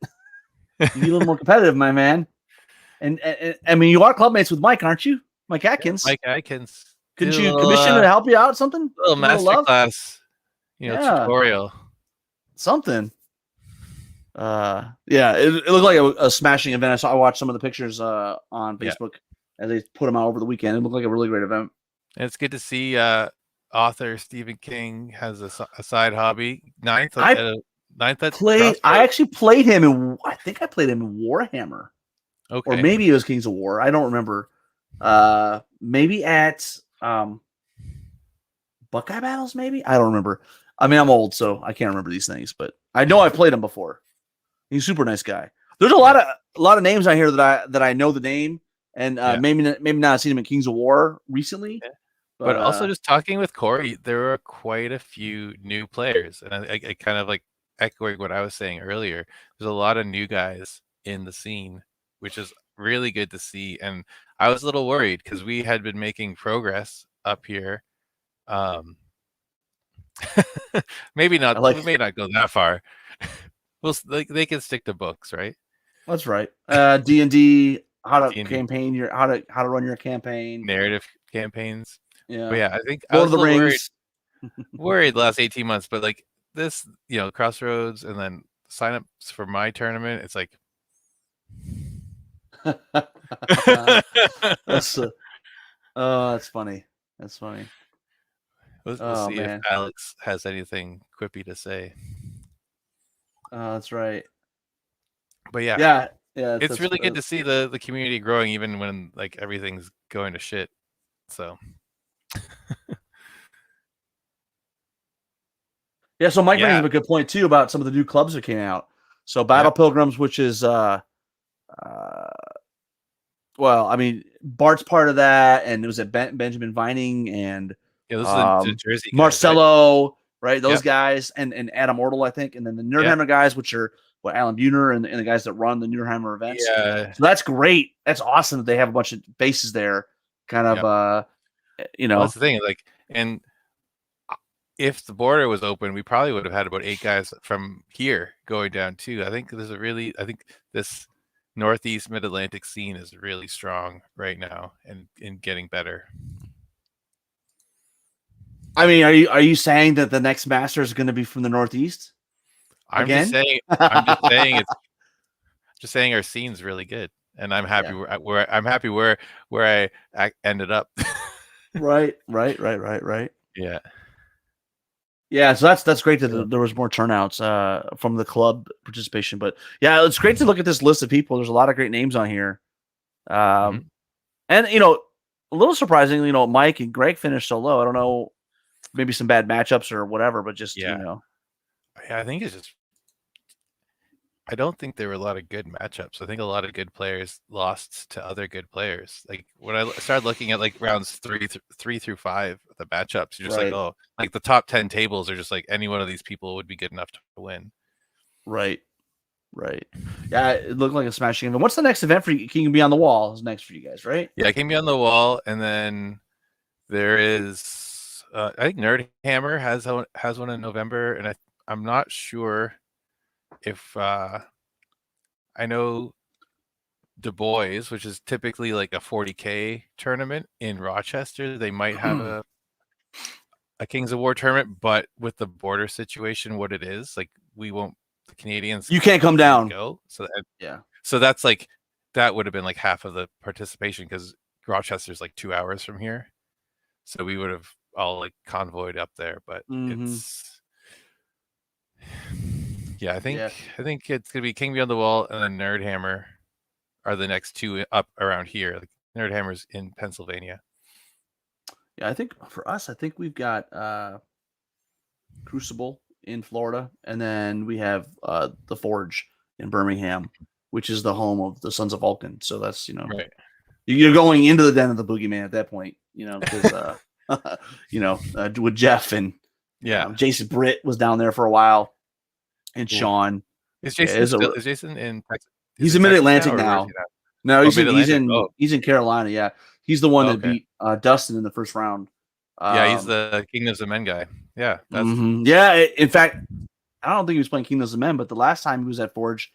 you'd be a little more competitive, my man. And I mean, you are clubmates with Mike, aren't you? Mike Atkins. Yeah, Mike Atkins. Couldn't you commission to help you out? Something? A little master class. Tutorial. Something. Yeah, it looked like a smashing event. I watched some of the pictures on Facebook as they put them out over the weekend. It looked like a really great event. And it's good to see author Stephen King has a side hobby. Ninth at I actually played him in. I think I played him in Warhammer. Okay. Or maybe it was Kings of War. I don't remember. Maybe at Buckeye Battles. Maybe I don't remember. I mean, I'm old, so I can't remember these things. But I know I played him before. He's a super nice guy. There's a lot of names on here that I know the name, and maybe not seen him in Kings of War recently. Yeah. But also just talking with Corey, there are quite a few new players, and I kind of like echoing what I was saying earlier. There's a lot of new guys in the scene, which is really good to see. And I was a little worried because we had been making progress up here. Maybe not. We may not go that far. Well, they can stick to books, right? That's right. D&D, how to D&D campaign your how to run your campaign. narrative campaigns. But Yeah. yeah, I think I Lord was of a the little Rings. worried the last 18 months, but like this, Crossroads and then signups for my tournament, it's like That's that's funny. That's funny. we'll Oh see if man. Alex has anything quippy to say. That's right. But yeah, Yeah. Yeah. it's really good to see the community growing even when like everything's going to shit. So yeah. So Mike brings yeah, up a good point too about some of the new clubs that came out. So yeah, Battle Pilgrims, which is well, I mean, Bart's part of that, and it was at Benjamin Vining and yeah. Those are the Jersey guys, right? Marcelo, right? Those Yep. guys, and Adam Ortel, I think, and then the Yeah. Nerdhammer guys, which are Alan Buhner and the guys that run the Nerdhammer events. Yeah. So that's great. That's awesome that they have a bunch of bases there, kind of, Yep. Well, that's the thing. Like, and if the border was open, we probably would have had about 8 guys from here going down too. I think this Northeast Mid-Atlantic scene is really strong right now and getting better. I mean, are you saying that the next master is going to be from the Northeast? I'm Again? just saying our scene's really good, and I'm happy Yeah. where I ended up. Right. Yeah. Yeah, so that's great that there was more turnouts from the club participation. But yeah, it's great to look at this list of people. There's a lot of great names on here. Mhm. And a little surprisingly, Mike and Greg finished so low. I don't know, maybe some bad matchups or whatever, but just Yeah, I think it's just I don't think there were a lot of good matchups. I think a lot of good players lost to other good players. Like when I started looking at like rounds 3 through 5, the matchups, you're just like, right, oh, like the top 10 tables are just like any one of these people would be good enough to win. right. Yeah, it looked like a smashing event. What's the next event for you? King Be on the Wall is next for you guys, right? Yeah, it can be on the wall, and then there is I think Nerdhammer has one in November, and I'm not sure if I know Du Bois, which is typically like a 40K tournament in Rochester. They might have a Kings of War tournament, but with the border situation, what it is, like we won't the Canadians You can't come can't down. go. Yeah. So that's like that would have been like half of the participation because Rochester's like 2 hours from here. So we would have all like convoyed up there, but it's yeah, I think it's gonna be King Beyond the Wall and then Nerdhammer are the next two up around here. Like Nerdhammer's in Pennsylvania. Yeah, I think for us, I think we've got Crucible in Florida, and then we have the Forge in Birmingham, which is the home of the Sons of Vulcan. So that's Right. you're going into the den of the boogeyman at that point, because with Jeff and Jason Britt was down there for a while, and Sean. Is Jason in Texas? He's in Mid-Atlantic now. No, he's in Carolina. Yeah, he's the one that beat Dustin in the first round. Yeah, he's the Kingdoms of Men guy. Yeah, that's yeah. In fact, I don't think he was playing Kingdoms of Men, but the last time he was at Forge,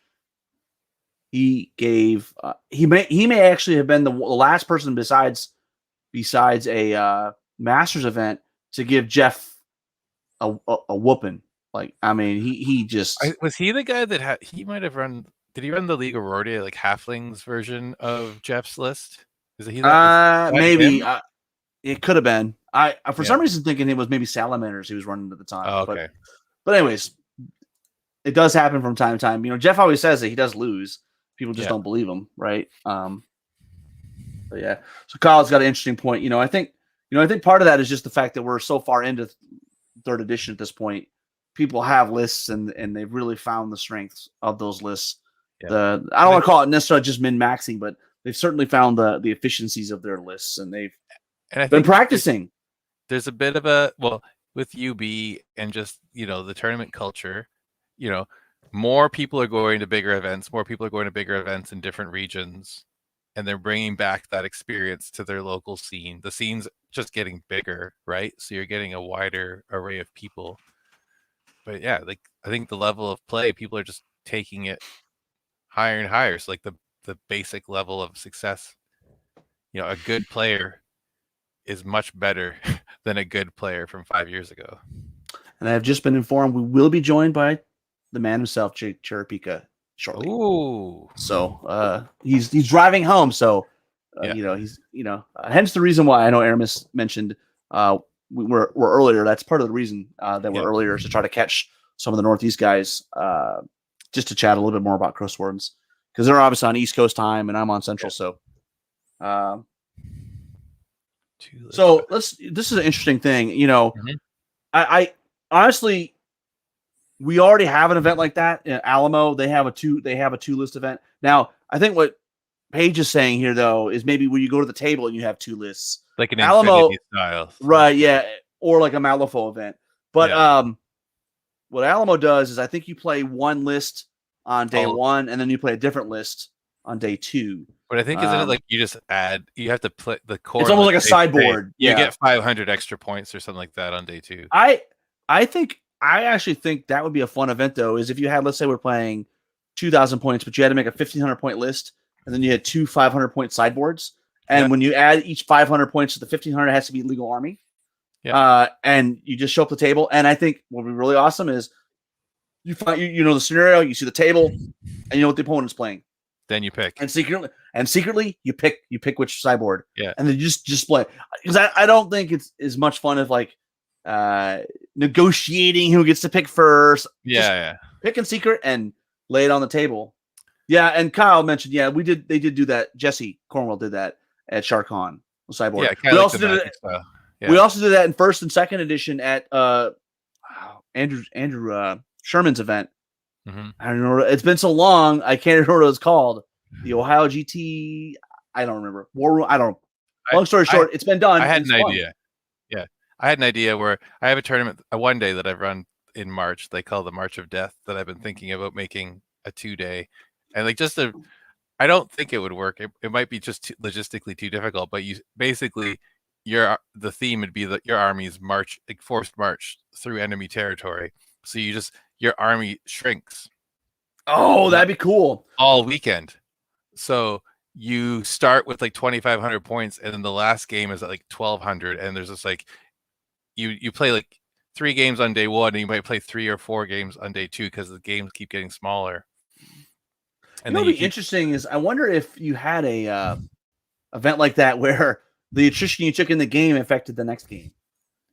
he gave he may actually have been the last person besides a Masters event to give Jeff a whooping. Like, I mean, he just was he the guy that he might have run. Did he run the League of Rortia, like Halflings version of Jeff's list? Is he that? Maybe it could have been. I for some reason thinking it was maybe Salamanders he was running at the time. Oh, okay. But anyways, it does happen from time to time. Jeff always says that he does lose. People just don't believe him, right? But yeah. So Kyle's got an interesting point. I think part of that is just the fact that we're so far into third edition at this point. People have lists and they've really found the strengths of those lists. Yeah. I don't want to call it necessarily just min-maxing, but they've certainly found the efficiencies of their lists, and they've been practicing. There's a bit of with UB and just the tournament culture. More people are going to bigger events. More people are going to bigger events in different regions, and they're bringing back that experience to their local scene. The scene's just getting bigger, right? So you're getting a wider array of people. But yeah, like I think the level of play, people are just taking it higher and higher. So like the basic level of success, a good player is much better than a good player from 5 years ago. And I have just been informed we will be joined by the man himself, Jake Cherapika, shortly. Ooh. So he's driving home. So he's hence the reason why I know Aramis mentioned we're earlier. That's part of the reason that we're earlier is to try to catch some of the Northeast guys just to chat a little bit more about Crossroads because they're obviously on East Coast time and I'm on Central. So this is an interesting thing. I honestly, we already have an event like that. Alamo, they have a two list event. Now, I think what Paige is saying here though is maybe when you go to the table and you have two lists, like an Alamo Infinity style, right? Yeah, or like a Malifaux event. But what Alamo does is I think you play one list on day one, and then you play a different list on day two. But I think isn't it like you just add? You have to play the core. It's almost like a sideboard. You get 500 extra points or something like that on day two. I actually think that would be a fun event though. Is if you had, let's say, we're playing 2,000 points, but you had to make a 1,500 point list, and then you had two 500 point sideboards. And when you add each 500 points to the 1,500, it has to be legal army. Yeah. And you just show up the table. And I think what would be really awesome is you find you know the scenario, you see the table, and you know what the opponent's playing. Then you pick. And secretly you pick which sideboard. Yeah. And then you just play. Because I don't think it's as much fun as like negotiating who gets to pick first. Yeah. Pick in secret and lay it on the table. Yeah, and Kyle mentioned, they did do that. Jesse Cornwell did that at SharkCon sideboard. Yeah, we also did it. We also did that in first and second edition at Andrew Sherman's event. Mm-hmm. I don't know. It's been so long, I can't remember what it was called. The Ohio GT. I don't remember. War Room. I don't. Long story short, it's been done. I had an idea. Yeah, I had an idea where I have a tournament one day that I've run in March. They call the March of Death that I've been thinking about making a 2-day, and like I don't think it would work. It might be just logistically too difficult. But you basically the theme would be that your army's march, like forced march through enemy territory. So your army shrinks. Oh, that'd be cool. All weekend. So you start with like 2,500 points, and then the last game is at like 1,200. And there's just like you play like 3 games on day one, and you might play 3 or 4 games on day two because the games keep getting smaller. And what would be interesting is I wonder if you had a event like that where the attrition you took in the game affected the next game.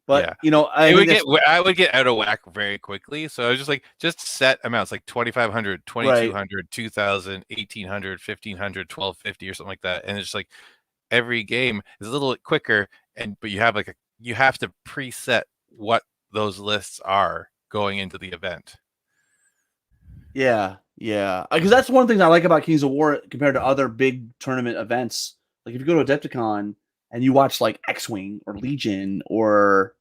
But I would get out of whack very quickly. So I was just set amounts like 2,500, 2,200, 2,000, 1,800, 1,500, 1,250 or something like that. And it's like every game is a little quicker, but you have to preset what those lists are going into the event. Yeah. Because that's one thing I like about Kings of War compared to other big tournament events. Like if you go to Adepticon and you watch like X-Wing or Legion or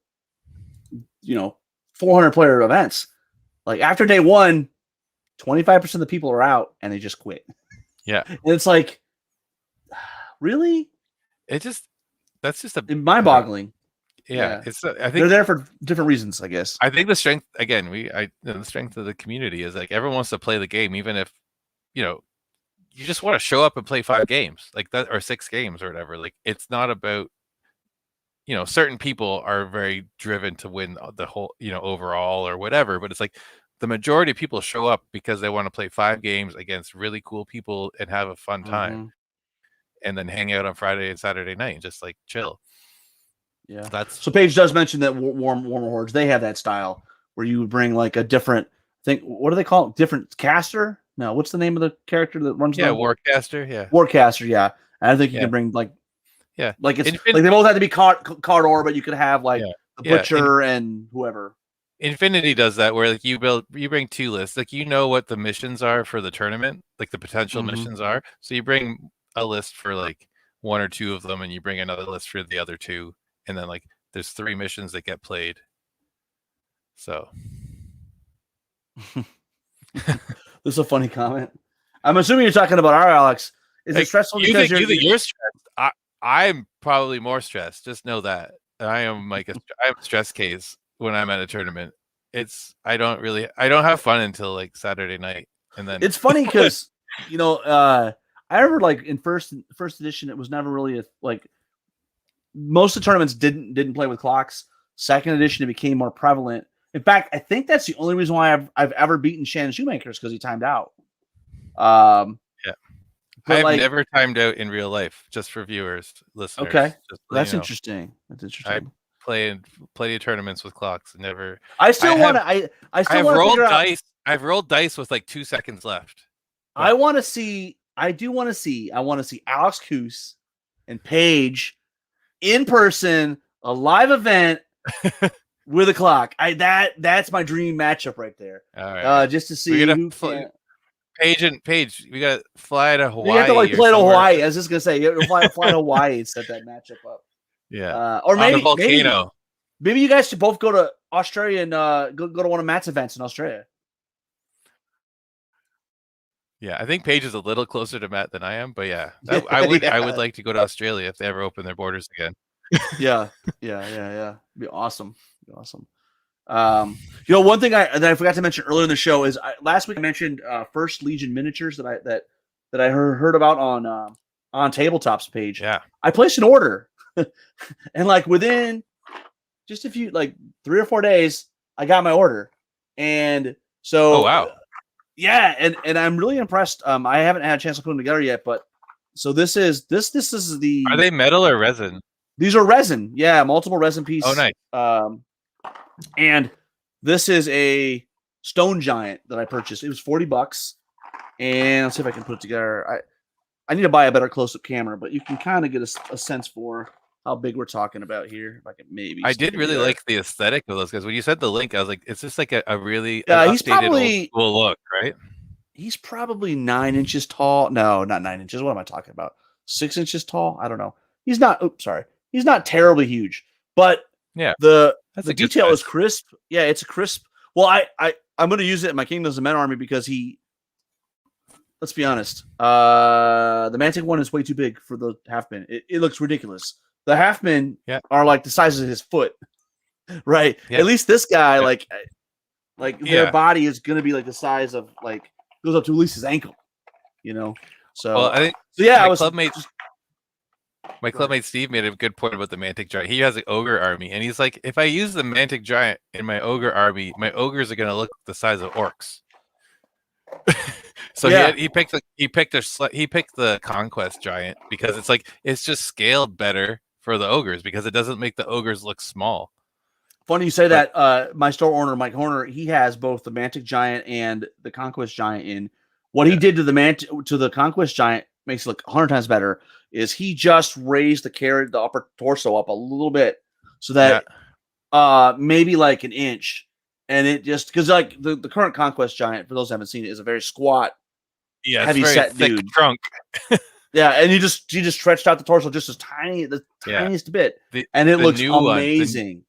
400 player events, like after day one, 25% of the people are out and they just quit. Yeah. And it's like, really? That's just mind boggling. Yeah. It's I think they're there for different reasons, I guess. I think the strength again, the strength of the community is like everyone wants to play the game, even if you just want to show up and play 5 games like that or 6 games or whatever. Like it's not about certain people are very driven to win the whole, overall or whatever. But it's like the majority of people show up because they want to play 5 games against really cool people and have a fun time and then hang out on Friday and Saturday night and just like chill. Yeah. So Paige does mention that Warmer Hordes, they have that style where you would bring like a different thing. What do they call it? Different caster? No, what's the name of the character that runs? Warcaster. Yeah. Warcaster. Yeah. And I think you can bring like they both have to be Cardor, but you could have like the Butcher and whoever. Infinity does that where like you bring 2 lists, like what the missions are for the tournament, like the potential missions are. So you bring a list for like 1 or 2 of them, and you bring another list for the other 2, and then like there's 3 missions that get played. So this is a funny comment. I'm assuming you're talking about our Alex. Is it stressful because you're stressed? I'm probably more stressed. Just know that I am like I'm a stress case when I'm at a tournament. I don't have fun until like Saturday night. And then it's funny because I remember like in first edition, it was never really like most of the tournaments didn't play with clocks. Second edition, it became more prevalent. In fact, I think that's the only reason why I've ever beaten Shannon Shoemakers because he timed out. Yeah. I've like, never timed out in real life, just for viewers, listeners. Okay, just that's interesting. That's interesting. I played plenty of tournaments with clocks. Never. I still want to. I still want to figure out. I've rolled dice with like 2 seconds left. But I want to see. I do want to see. I want to see Alex Coos and Paige in person, a live event with a clock. That's my dream matchup right there. All right. Just to see who Paige, we got to fly to Hawaii. You have to like play to Hawaii. I was just gonna say you have to fly to Hawaii and set that matchup up. Yeah. Or maybe on a volcano. Maybe you guys should both go to Australia and go to one of Matt's events in Australia. Yeah, I think Paige is a little closer to Matt than I am, but yeah, I would like to go to Australia if they ever open their borders again. Yeah. Be awesome. One thing that I forgot to mention earlier in the show is last week I mentioned First Legion miniatures that I heard about on Tabletop's page. Yeah, I placed an order, and like within just a few 3 or 4 days, I got my order, and so oh wow. Yeah, and I'm really impressed. I haven't had a chance to put them together yet, but so this is the. Are they metal or resin? These are resin. Yeah, multiple resin pieces. Oh, nice. And this is a stone giant that I purchased. It was $40, and let's see if I can put it together. I need to buy a better close-up camera, but you can kind of get a sense for how big we're talking about here. If I can maybe. I did really like the aesthetic of those guys. When you said the link, I was like, it's just like a really he's probably old school look, right? He's probably 9 inches tall. No, not 9 inches. What am I talking about? 6 inches tall? I don't know. He's not. Oops, sorry. He's not terribly huge, but yeah, the detail is crisp. Yeah, it's a crisp. Well, I'm going to use it in my Kingdoms of Men army because let's be honest, the Mantic one is way too big for the halfman. It looks ridiculous. The halfmen are like the size of his foot, right? Yeah. At least this guy, their body is going to be like the size of goes up to at least his ankle, So, well, I think my clubmate Steve made a good point about the Mantic Giant. He has an ogre army, and he's like, if I use the Mantic Giant in my ogre army, my ogres are going to look the size of orcs. So he picked the Conquest Giant because it's just scaled better for the ogres because it doesn't make the ogres look small. Funny you say that. My store owner Mike Horner, he has both the Mantic Giant and the Conquest Giant in. What he did to the Conquest Giant makes it look 100 times better. Is he just raised the upper torso up a little bit so that maybe like an inch, and it just because the current Conquest Giant, for those who haven't seen it, is a very squat, heavy set thick dude. Trunk. Yeah, and he just stretched out the torso just the tiniest bit, and it looks amazing.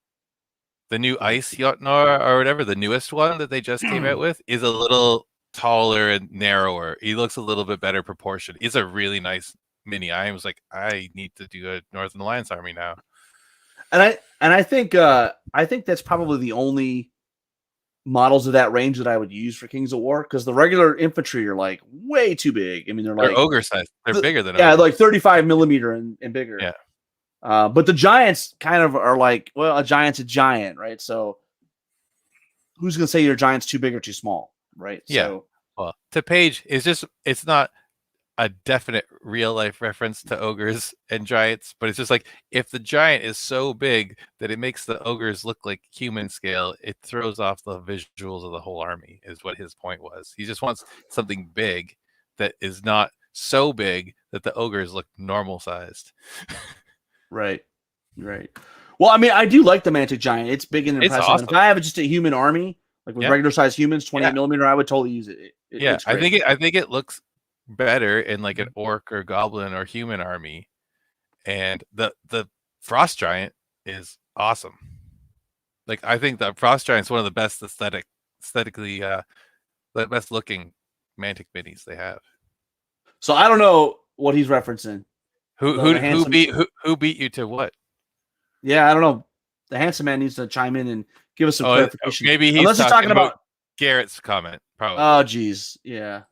The new Ice Jotnar or whatever, the newest one that they just came out with, is a little taller and narrower. He looks a little bit better proportioned. He's a really nice mini. I was like, I need to do a Northern Alliance army now. And I think that's probably the only models of that range that I would use for Kings of War, because the regular infantry are like way too big. I mean, they're ogre size. They're bigger than ogre. Like 35 millimeter and bigger. Yeah. But the giants kind of are like, well, a giant's a giant, right? So who's going to say your giant's too big or too small, right? Yeah. So, well, to Paige, it's not a definite real life reference to ogres and giants, but it's just like, if the giant is so big that it makes the ogres look like human scale, it throws off the visuals of the whole army, is what his point was. He just wants something big that is not so big that the ogres look normal sized. Right. Well, I mean, I do like the Mantic Giant. It's big and impressive. Awesome. If I have just a human army, like with regular size humans, 28 millimeter, I would totally use it. I think it looks better in like an orc or goblin or human army, and the Frost Giant is awesome. Like, I think the Frost Giant is one of the best aesthetically the best looking Mantic minis they have. So I don't know what he's referencing. Who beat you to what? Yeah, I don't know. The handsome man needs to chime in and give us some clarification. Maybe he's unless he's talking about Garrett's comment, probably. Oh, geez. Yeah.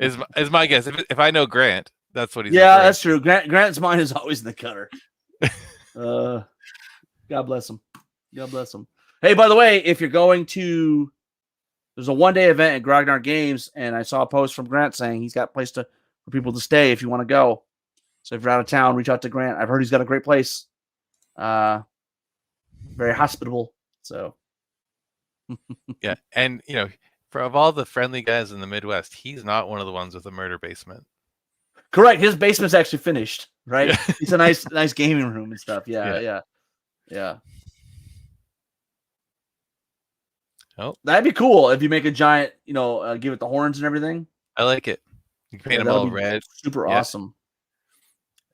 is my guess. If I know Grant, that's what he's Yeah, that's to. true. Grant's mind is always in the gutter. God bless him. God bless him. Hey, by the way, if you're going to, there's a 1-day event at Grognard Games, and I saw a post from Grant saying he's got a place for people to stay if you want to go. So if you're out of town, reach out to Grant. I've heard he's got a great place. Very hospitable. So yeah, and of all the friendly guys in the Midwest, he's not one of the ones with a murder basement. Correct. His basement's actually finished, right? Yeah. It's a nice gaming room and stuff. Yeah. Oh, that'd be cool if you make a giant, give it the horns and everything. I like it. You can paint them all red. Super awesome.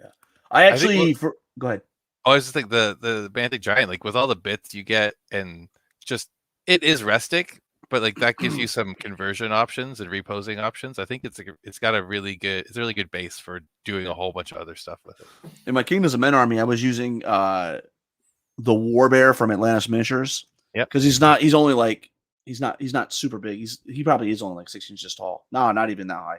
Yeah. I actually go ahead. I just think the Banthic Giant, like with all the bits you get, and just it is rustic, but like that gives you some conversion options and reposing options. I think it's got a really good base for doing a whole bunch of other stuff with it. In my Kingdoms of Men army, I was using the War Bear from Atlantis Miniatures. Yeah, because he's not super big. He probably is only like 6 inches tall. No, not even that high.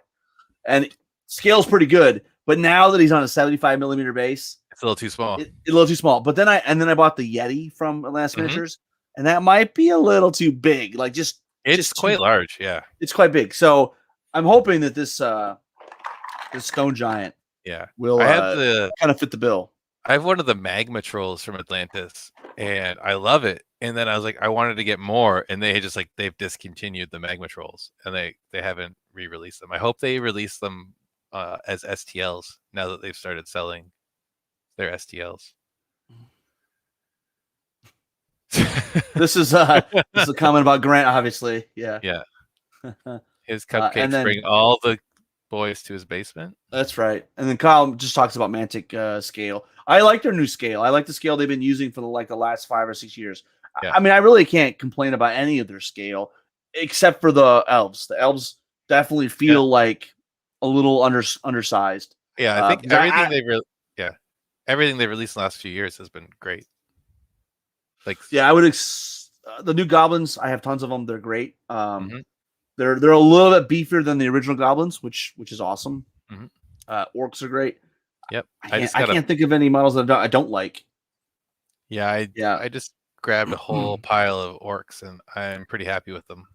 And scale's pretty good, but now that he's on a 75 millimeter base, it's a little too small. A little too small. But then I bought the Yeti from Atlantis Miniatures, and that might be a little too big. Like it's quite large. Yeah, it's quite big. So I'm hoping that this stone giant, will kind of fit the bill. I have one of the magma trolls from Atlantis, and I love it. And then I was like, I wanted to get more, and they've discontinued the magma trolls, and they haven't re-released them. I hope they release them as STLs now that they've started selling their STLs. This is a comment about Grant, obviously. Yeah. His cupcakes bring all the boys to his basement. That's right. And then Kyle just talks about Mantic scale. I like their new scale. I like the scale they've been using for the last 5 or 6 years. Yeah. I mean, I really can't complain about any of their scale except for the elves. The elves definitely feel like a little undersized. Yeah, I think everything they've released in the last few years has been great. I would the new goblins. I have tons of them. They're great. They're a little bit beefier than the original goblins, which is awesome. Orcs are great. Yep. I can't think of any models that I don't like. I just grabbed a whole pile of orcs, and I'm pretty happy with them.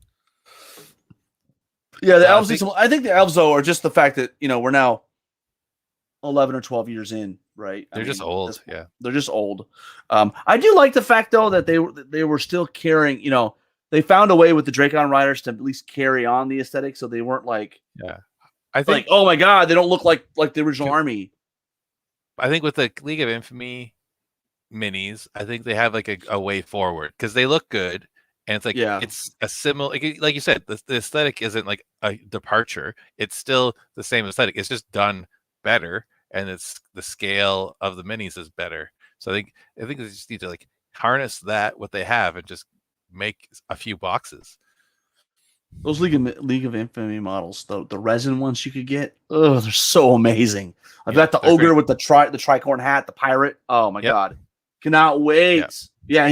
Yeah, the elves. I think the elves though are just the fact that we're now 11 or 12 years in, right? They're just old. Yeah, they're just old. I do like the fact though that they were still carrying. They found a way with the Dracon Riders to at least carry on the aesthetic, so they weren't like. Yeah, I think. Oh my god, they don't look like the original army. I think with the League of Infamy minis, I think they have a way forward because they look good, and it's it's a similar, like you said, the aesthetic isn't like a departure. It's still the same aesthetic. It's just done better, and it's the scale of the minis is better. So I think they just need to harness what they have and just make a few boxes. Those League of Infamy models, the resin ones you could get, they're so amazing. I've got the ogre with the tricorn hat, the pirate. Oh my god, cannot wait. Yeah,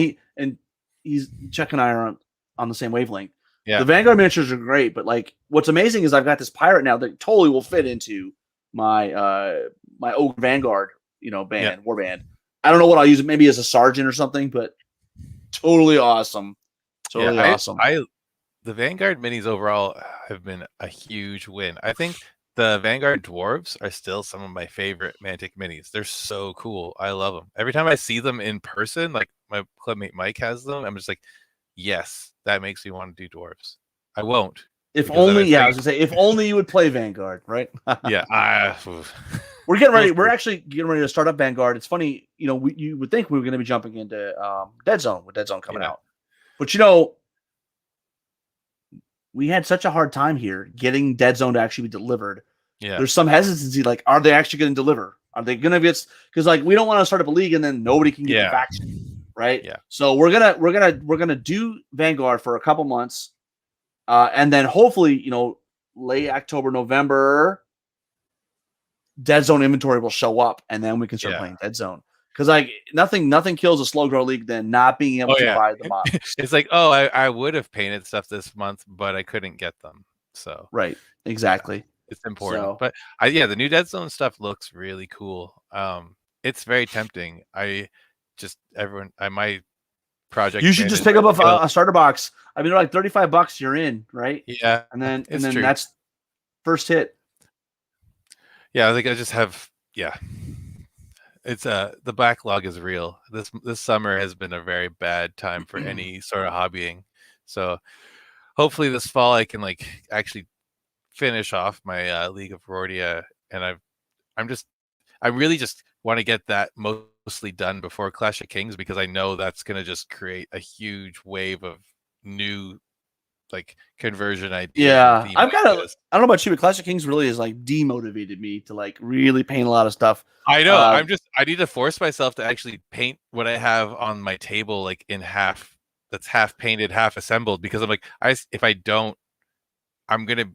he's Chuck and I are on the same wavelength. Yeah, the Vanguard miniatures are great, but what's amazing is I've got this pirate now that totally will fit into my my ogre Vanguard war band. I don't know what I'll use it, maybe as a sergeant or something, but totally awesome. Totally awesome. The Vanguard minis overall have been a huge win. I think the Vanguard dwarves are still some of my favorite Mantic minis. They're so cool. I love them. Every time I see them in person, like my clubmate Mike has them, I'm just like, yes, that makes me want to do dwarves. I won't. If only, I was gonna say, if only you would play Vanguard, right? Yeah. We're getting ready. We're actually getting ready to start up Vanguard. It's funny, you would think we were going to be jumping into Dead Zone with Dead Zone coming out, but we had such a hard time here getting Dead Zone to actually be delivered. Yeah, there's some hesitancy. Are they actually going to deliver? Are they going to get? Because we don't want to start up a league and then nobody can get the faction, right? Yeah. So we're gonna do Vanguard for a couple months, and then hopefully late October, November, Dead Zone inventory will show up, and then we can start playing Dead Zone. because like nothing kills a slow grow league than not being able to buy the models. It's like, oh, I would have painted stuff this month, but I couldn't get them. So right, exactly. It's important. So, but the new Dead Zone stuff looks really cool. It's very tempting. My project. You should just pick up a starter box. I mean, they're like $35. You're in, right? Yeah, and then true. That's first hit. Yeah, I think I just have. Yeah, it's the backlog is real. This summer has been a very bad time for any sort of hobbying. So hopefully this fall I can like actually finish off my League of Rordia, and I really just want to get that mostly done before Clash of Kings, because I know that's going to just create a huge wave of new like conversion ideas. Yeah, I don't know about you, but Clash of Kings really has like demotivated me to like really paint a lot of stuff. I know. I need to force myself to actually paint what I have on my table like in half. That's half painted, half assembled, because I'm like, if I don't, I'm gonna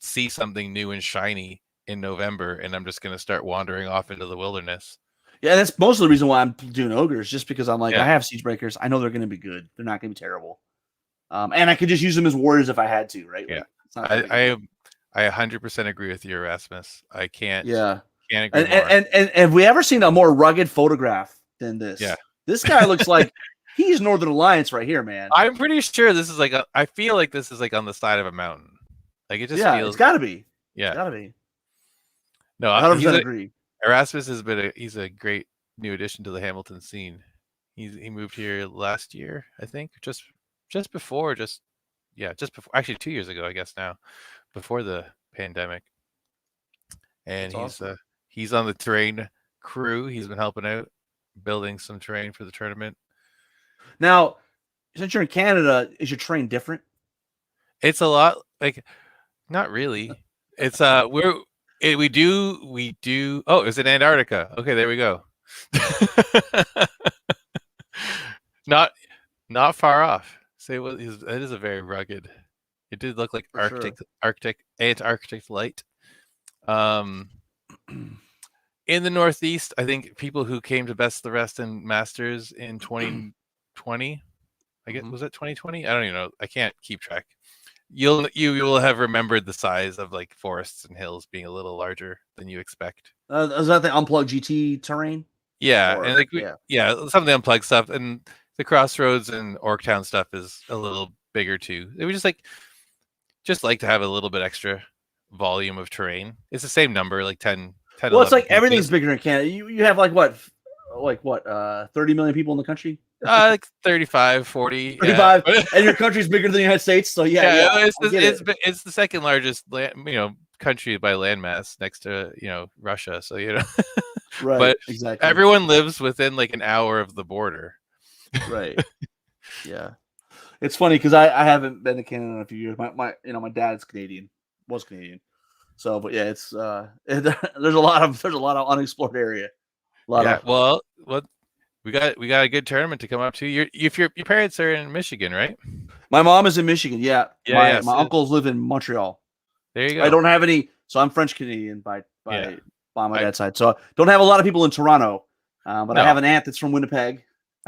see something new and shiny in November, and I'm just gonna start wandering off into the wilderness. Yeah, that's most of the reason why I'm doing ogres, just because I'm like, I have siege breakers. I know they're gonna be good. They're not gonna be terrible. And I could just use them as warriors if I had to, right? Yeah, like, I 100% agree with you, Erasmus. I can't. Yeah, can't agree more. And have we ever seen a more rugged photograph than this? Yeah, this guy looks like he's Northern Alliance right here, man. I'm pretty sure this is like I feel like this is like on the side of a mountain. Like it just feels. It's got to be. Yeah, it's got to be. No, 100% agree. Erasmus has been he's a great new addition to the Hamilton scene. He moved here last year, I think, just before, actually 2 years ago, I guess now, before the pandemic. And he's on the terrain crew. He's been helping out, building some terrain for the tournament. Now, since you're in Canada, is your terrain different? It's a lot like, not really. It's we do. Oh, it's in Antarctica. Okay, there we go. Not far off. It is a very rugged. It did look like Antarctic light. In the Northeast, I think people who came to Best of the Rest and Masters in 2020, I guess, was it 2020? I don't even know. I can't keep track. You will have remembered the size of like forests and hills being a little larger than you expect. Is that the Unplugged GT terrain? Yeah, and like some of the Unplugged stuff, and the Crossroads and Orktown stuff is a little bigger too. It was just like to have a little bit extra volume of terrain. It's the same number, like 10. Well, it's like everything's bigger in Canada. You have like what 30 million people in the country? Like 35, 40. 35, and your country's bigger than the United States. So it's the second largest country by landmass, next to Russia. So right. But exactly, everyone lives within like an hour of the border. Right. Yeah. It's funny because I haven't been to Canada in a few years. My dad's Canadian, was Canadian. So, but yeah, it's there's a lot of unexplored area. Well, we got a good tournament to come up to. Your parents are in Michigan, right? My mom is in Michigan. Yeah. My uncles live in Montreal. There you go. I don't have any, so I'm French Canadian by my dad's side. So I don't have a lot of people in Toronto, but I have an aunt that's from Winnipeg.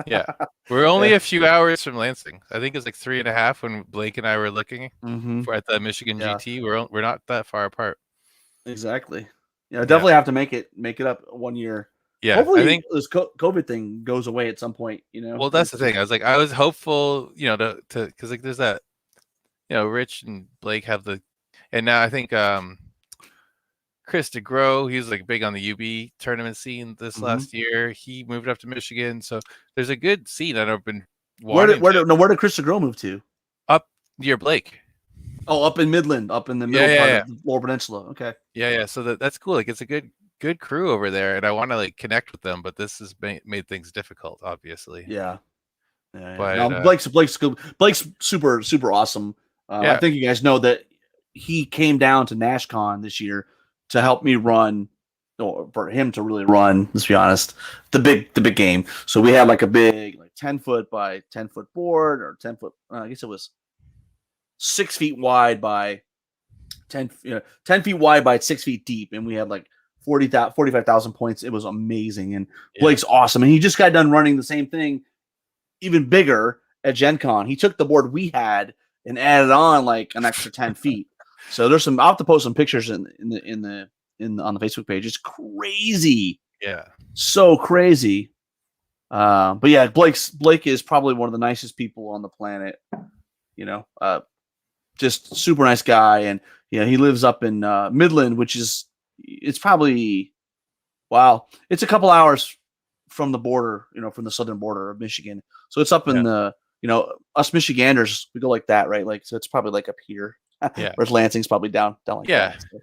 Yeah, we're only a few hours from Lansing. I think it's like 3.5 when Blake and I were looking at the Michigan GT. We're not that far apart. Exactly. Yeah, I definitely have to make it up 1 year. Yeah, hopefully I think this COVID thing goes away at some point. Well, that's the thing. I was hopeful, to because like there's that, Rich and Blake have and now I think Chris DeGrow, he's like big on the UB tournament scene this last year. He moved up to Michigan, so there's a good scene that I've been wanting. Where did Chris DeGrow move to? Up near Blake. Oh, up in Midland, up in the middle part of the Lower Peninsula. Okay. Yeah. So that's cool. Like it's a good crew over there, and I want to like connect with them, but this has made things difficult, obviously. Yeah. But no, Blake's super super awesome. I think you guys know that he came down to NashCon this year to help me run, or for him to really run, let's be honest, the big game. So we had like a big 10-foot by 10-foot board, or 10-foot, I guess it was 6 feet wide by 10 feet wide by 6 feet deep, and we had like 45,000 points. It was amazing. And Blake's awesome. And he just got done running the same thing, even bigger at Gen Con. He took the board we had and added on like an extra 10 feet. So there's some, I'll have to post some pictures on the Facebook page. It's crazy. Yeah. So crazy. But yeah, Blake is probably one of the nicest people on the planet. You know, just super nice guy. And he lives up in Midland, which is, it's probably, wow, it's a couple hours from the border, from the southern border of Michigan. So it's up in the, us Michiganders, we go like that, right? Like, so it's probably like up here. Yeah. Whereas Lansing's probably down like that. So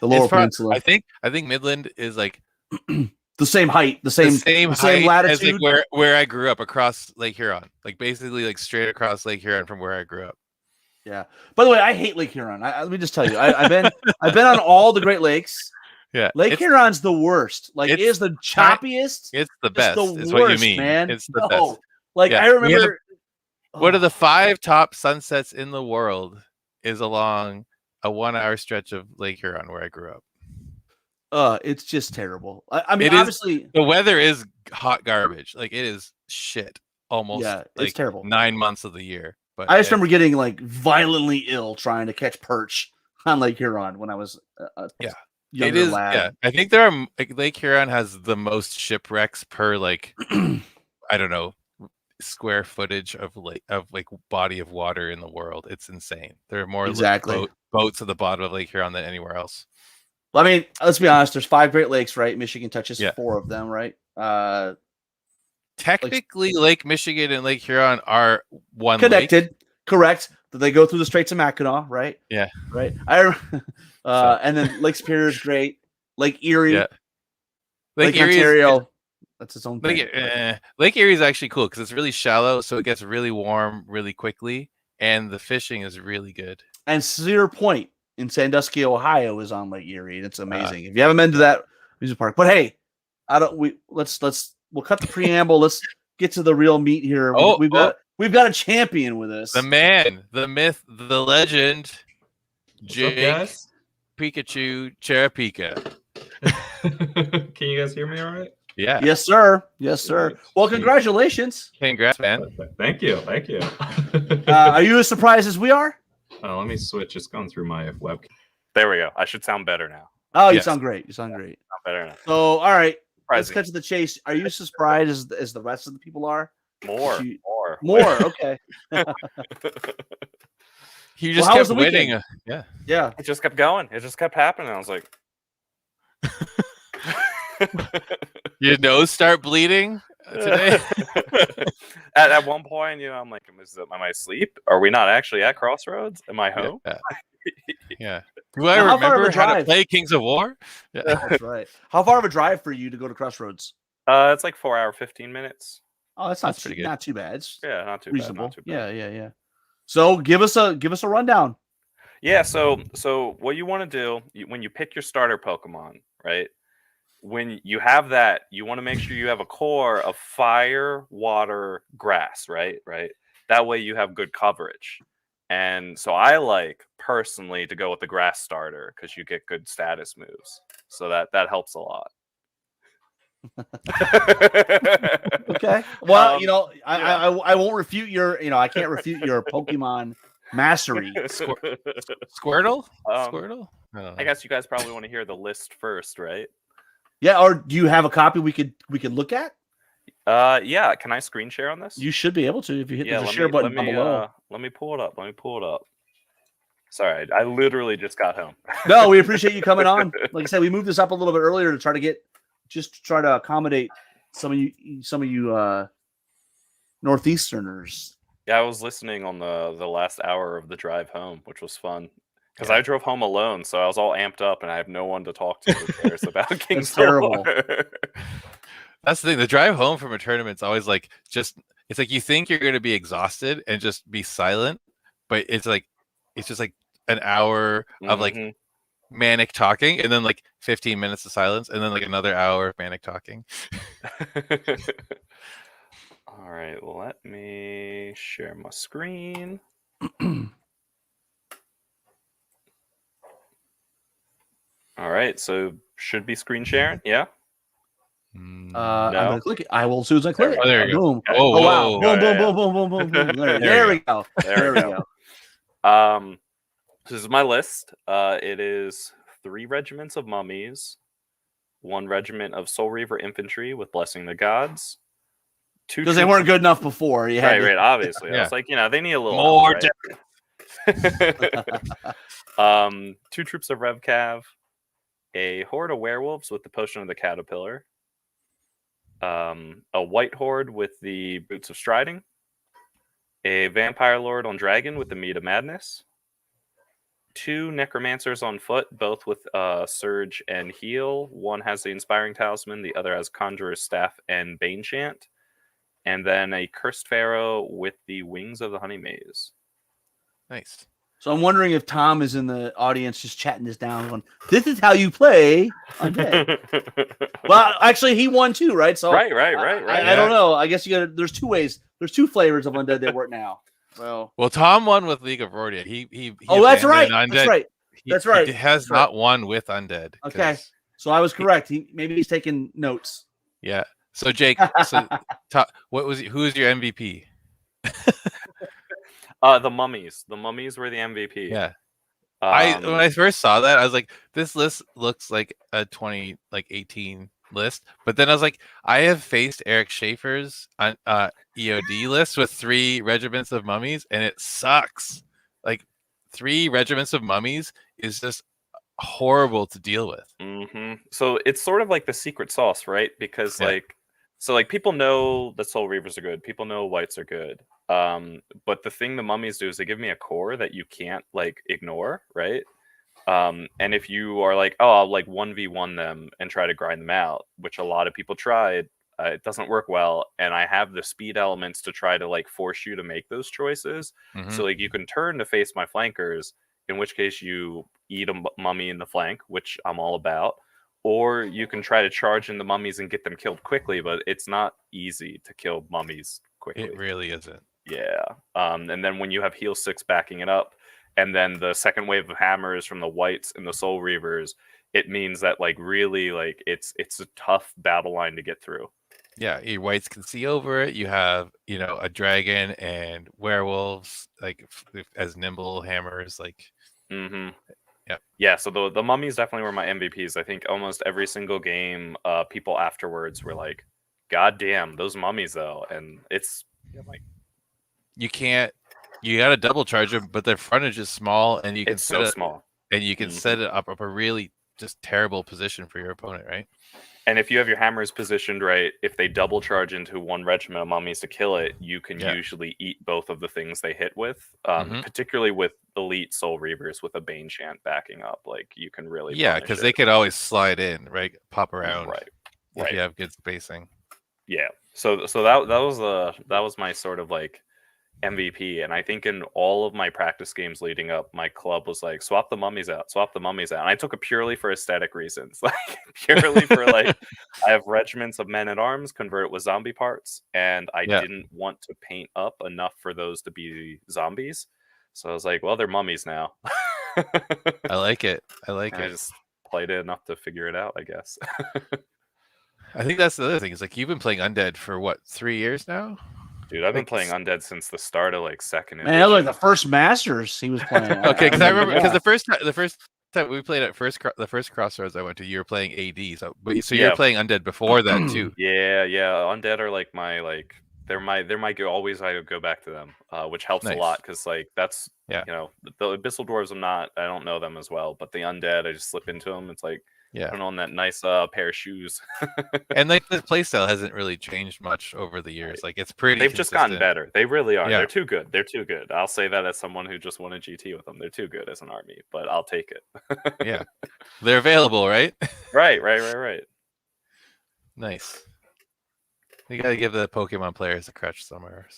the lower peninsula. I think Midland is like the same height, the same height latitude as like where I grew up across Lake Huron, like basically like straight across Lake Huron from where I grew up. Yeah. By the way, I hate Lake Huron. Let me just tell you, I've been on all the Great Lakes. Yeah, Lake Huron's the worst. Like, it is the choppiest. It's the best. It's what you mean, man. It's the best. Like, I remember one of the 5 top sunsets in the world is along a 1-hour stretch of Lake Huron where I grew up. It's just terrible. I mean, obviously the weather is hot garbage. Like, it is shit almost. Yeah, it's terrible. 9 months of the year. But I just remember getting like violently ill trying to catch perch on Lake Huron when I was younger lad. Yeah, I think there are Lake Huron has the most shipwrecks per like I don't know square footage of body of water in the world. It's insane. There are more boats at the bottom of Lake Huron than anywhere else. Well, I mean, let's be honest. There's 5 Great Lakes, right? Michigan touches 4 of them, right? Technically, Lake Michigan and Lake Huron are one connected. Lake. Correct. They go through the Straits of Mackinac, right? Yeah. Right. And then Lake Superior is great. Lake Erie. Yeah. Lake Erie Ontario. That's its own thing. Lake Erie is actually cool because it's really shallow, so it gets really warm really quickly, and the fishing is really good. And Cedar Point in Sandusky, Ohio, is on Lake Erie. It's amazing. If you haven't been to that amusement park, but hey, we'll cut the preamble. Let's get to the real meat here. We've got a champion with us. The man, the myth, the legend, Jake Pikachu Cherapika. Can you guys hear me all right? Yeah. Yes, sir. Yes, sir. Well, congratulations. Congrats, man. Thank you. Are you as surprised as we are? Let me switch. It's going through my webcam. There we go. I should sound better now. Oh, you sound great. You sound great. Sound better now. So, all right. Let's cut to the chase. Are you as surprised as the rest of the people are? More. Okay. He just kept winning. Yeah. It just kept going. It just kept happening. I was like, your nose start bleeding today. at one point, I'm like, am I asleep? Are we not actually at Crossroads? Am I home? Yeah. Do I remember how to play Kings of War? Yeah. That's right. How far of a drive for you to go to Crossroads? It's like 4 hour, 15 minutes. Oh, that's pretty good. Not too bad. It's not too reasonable. Bad. Not too bad. Yeah. So give us a rundown. Yeah. So what you want to do when you pick your starter Pokemon, right? When you have that, you want to make sure you have a core of fire, water, grass, right? That way you have good coverage. And so I like personally to go with the grass starter because you get good status moves. So that helps a lot. Okay. Well, I won't refute your, I can't refute your Pokemon mastery. Squirtle? Squirtle? I guess you guys probably want to hear the list first, right? Yeah, or do you have a copy we could look at? Yeah. Can I screen share on this? You should be able to if you hit the share button down below. Let me pull it up. Sorry, I literally just got home. No, we appreciate you coming on. Like I said, we moved this up a little bit earlier to try to accommodate some of you Northeasterners. Yeah, I was listening on the last hour of the drive home, which was fun. Because I drove home alone, so I was all amped up, and I have no one to talk to who cares about King's terrible. That's the thing. The drive home from a tournament's always like it's like you think you're going to be exhausted and just be silent, but it's just like an hour of like manic talking, and then like 15 minutes of silence, and then like another hour of manic talking. All right, well, let me share my screen. All right, so should be screen sharing. Yeah. Mm. I'm No? gonna click it. I will as soon as I click it. Oh, there you go. Boom. Okay. Oh wow. whoa. Boom, boom, Yeah, boom, boom, boom, boom, boom. There, There we go. There we go. This is my list. It is 3 regiments of mummies, 1 regiment of Soul Reaver infantry with Blessing the Gods, 2 Because they troops weren't of- good enough before. You had right, obviously. I Yeah. was like, they need a little More help, right? 2 troops of Rev Cav, a horde of werewolves with the Potion of the Caterpillar, a white horde with the Boots of Striding, a Vampire Lord on Dragon with the Meat of Madness, 2 Necromancers on foot, both with Surge and Heal. One has the Inspiring Talisman, the other has Conjurer's Staff and Bane Chant. And then a Cursed Pharaoh with the Wings of the Honey Maze. Nice. So I'm wondering if Tom is in the audience just chatting this down. Going, this is how you play Undead. Well, actually, he won too, right? So right. I don't know. I guess you got. There's 2 ways. There's 2 flavors of Undead that work now. Well, Tom won with League of Roria. He oh, that's right. abandoned That's Undead. right. That's right. He has That's not won with Undead. Okay. 'cause- So I was correct. Maybe he's taking notes. Yeah. So Jake, who was your MVP? The Mummies. The Mummies were the MVP. Yeah. When I first saw that, I was like, this list looks like a 2018 list. But then I was like, I have faced Eric Schaefer's EOD list with 3 regiments of mummies, and it sucks. Like 3 regiments of mummies is just horrible to deal with. So it's sort of like the secret sauce, right? Because people know that Soul Reavers are good. People know Whites are good. But the thing the mummies do is they give me a core that you can't ignore, right? And if you are like, oh, I'll 1v1 them and try to grind them out, which a lot of people tried, it doesn't work well. And I have the speed elements to try to force you to make those choices. So you can turn to face my flankers, in which case you eat a mummy in the flank, which I'm all about. Or you can try to charge in the mummies and get them killed quickly, but it's not easy to kill mummies quickly. It really isn't. Yeah. And then when you have heal 6 backing it up, and then the second wave of hammers from the Whites and the Soul Reavers, it means that really it's a tough battle line to get through. Yeah, your Whites can see over it. You have a dragon and werewolves as nimble hammers Yeah, so the mummies definitely were my MVPs. I think almost every single game, people afterwards were like, "God damn, those mummies though," and it's you got to double charge them, but their frontage is small, and you can small, and you can set it up a really just terrible position for your opponent, right? And if you have your hammers positioned right, if they double charge into 1 regiment of mummies to kill it, you can usually eat both of the things they hit with. Particularly with elite Soul Reavers with a Bane Chant backing up, you can really because they could always slide in, right? Pop around, right? If you have good spacing. Yeah. So that was my sort of MVP, and I think in all of my practice games leading up, my club was like, swap the mummies out, and I took it purely for aesthetic reasons, purely for I have regiments of men at arms converted with zombie parts, and I didn't want to paint up enough for those to be zombies, so I was like, well, they're mummies now. I like it. I just played it enough to figure it out, I guess. I think that's the other thing. Is you've been playing Undead for what, 3 years now? Dude, I've been playing Undead since the start of second edition. Man, that was the first Masters he was playing. Okay, because I remember the first time we played at the first Crossroads I went to, you were playing AD. So you're playing Undead before that too. Yeah. Undead are they're my always I go back to them, which helps a lot because that's the Abyssal Dwarves I don't know them as well, but the Undead I just slip into them. It's putting on that nice pair of shoes. And the playstyle hasn't really changed much over the years. It's pretty. They've just gotten better. They really are. Yeah. They're too good. They're too good. I'll say that as someone who just won a GT with them. They're too good as an army, but I'll take it. Yeah, they're available, right? Right. Nice. You got to give the Pokemon players a crutch somewhere.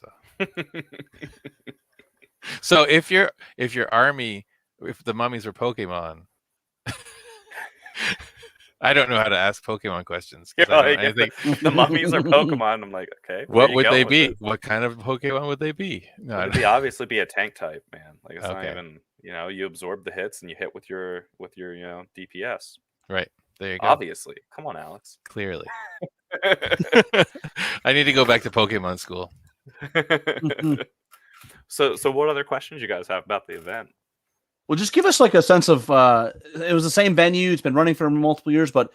So if your army, if the mummies were Pokemon. I don't know how to ask Pokemon questions. The mummies are Pokemon. I'm like, okay. What would they be? What kind of Pokemon would they be? No, it'd obviously be a tank type, man. It's not even, you absorb the hits and you hit with your DPS. Right. There you go. Obviously. Come on, Alex. Clearly. I need to go back to Pokemon school. So what other questions you guys have about the event? Well, just give us like a sense of it was the same venue. It's been running for multiple years, but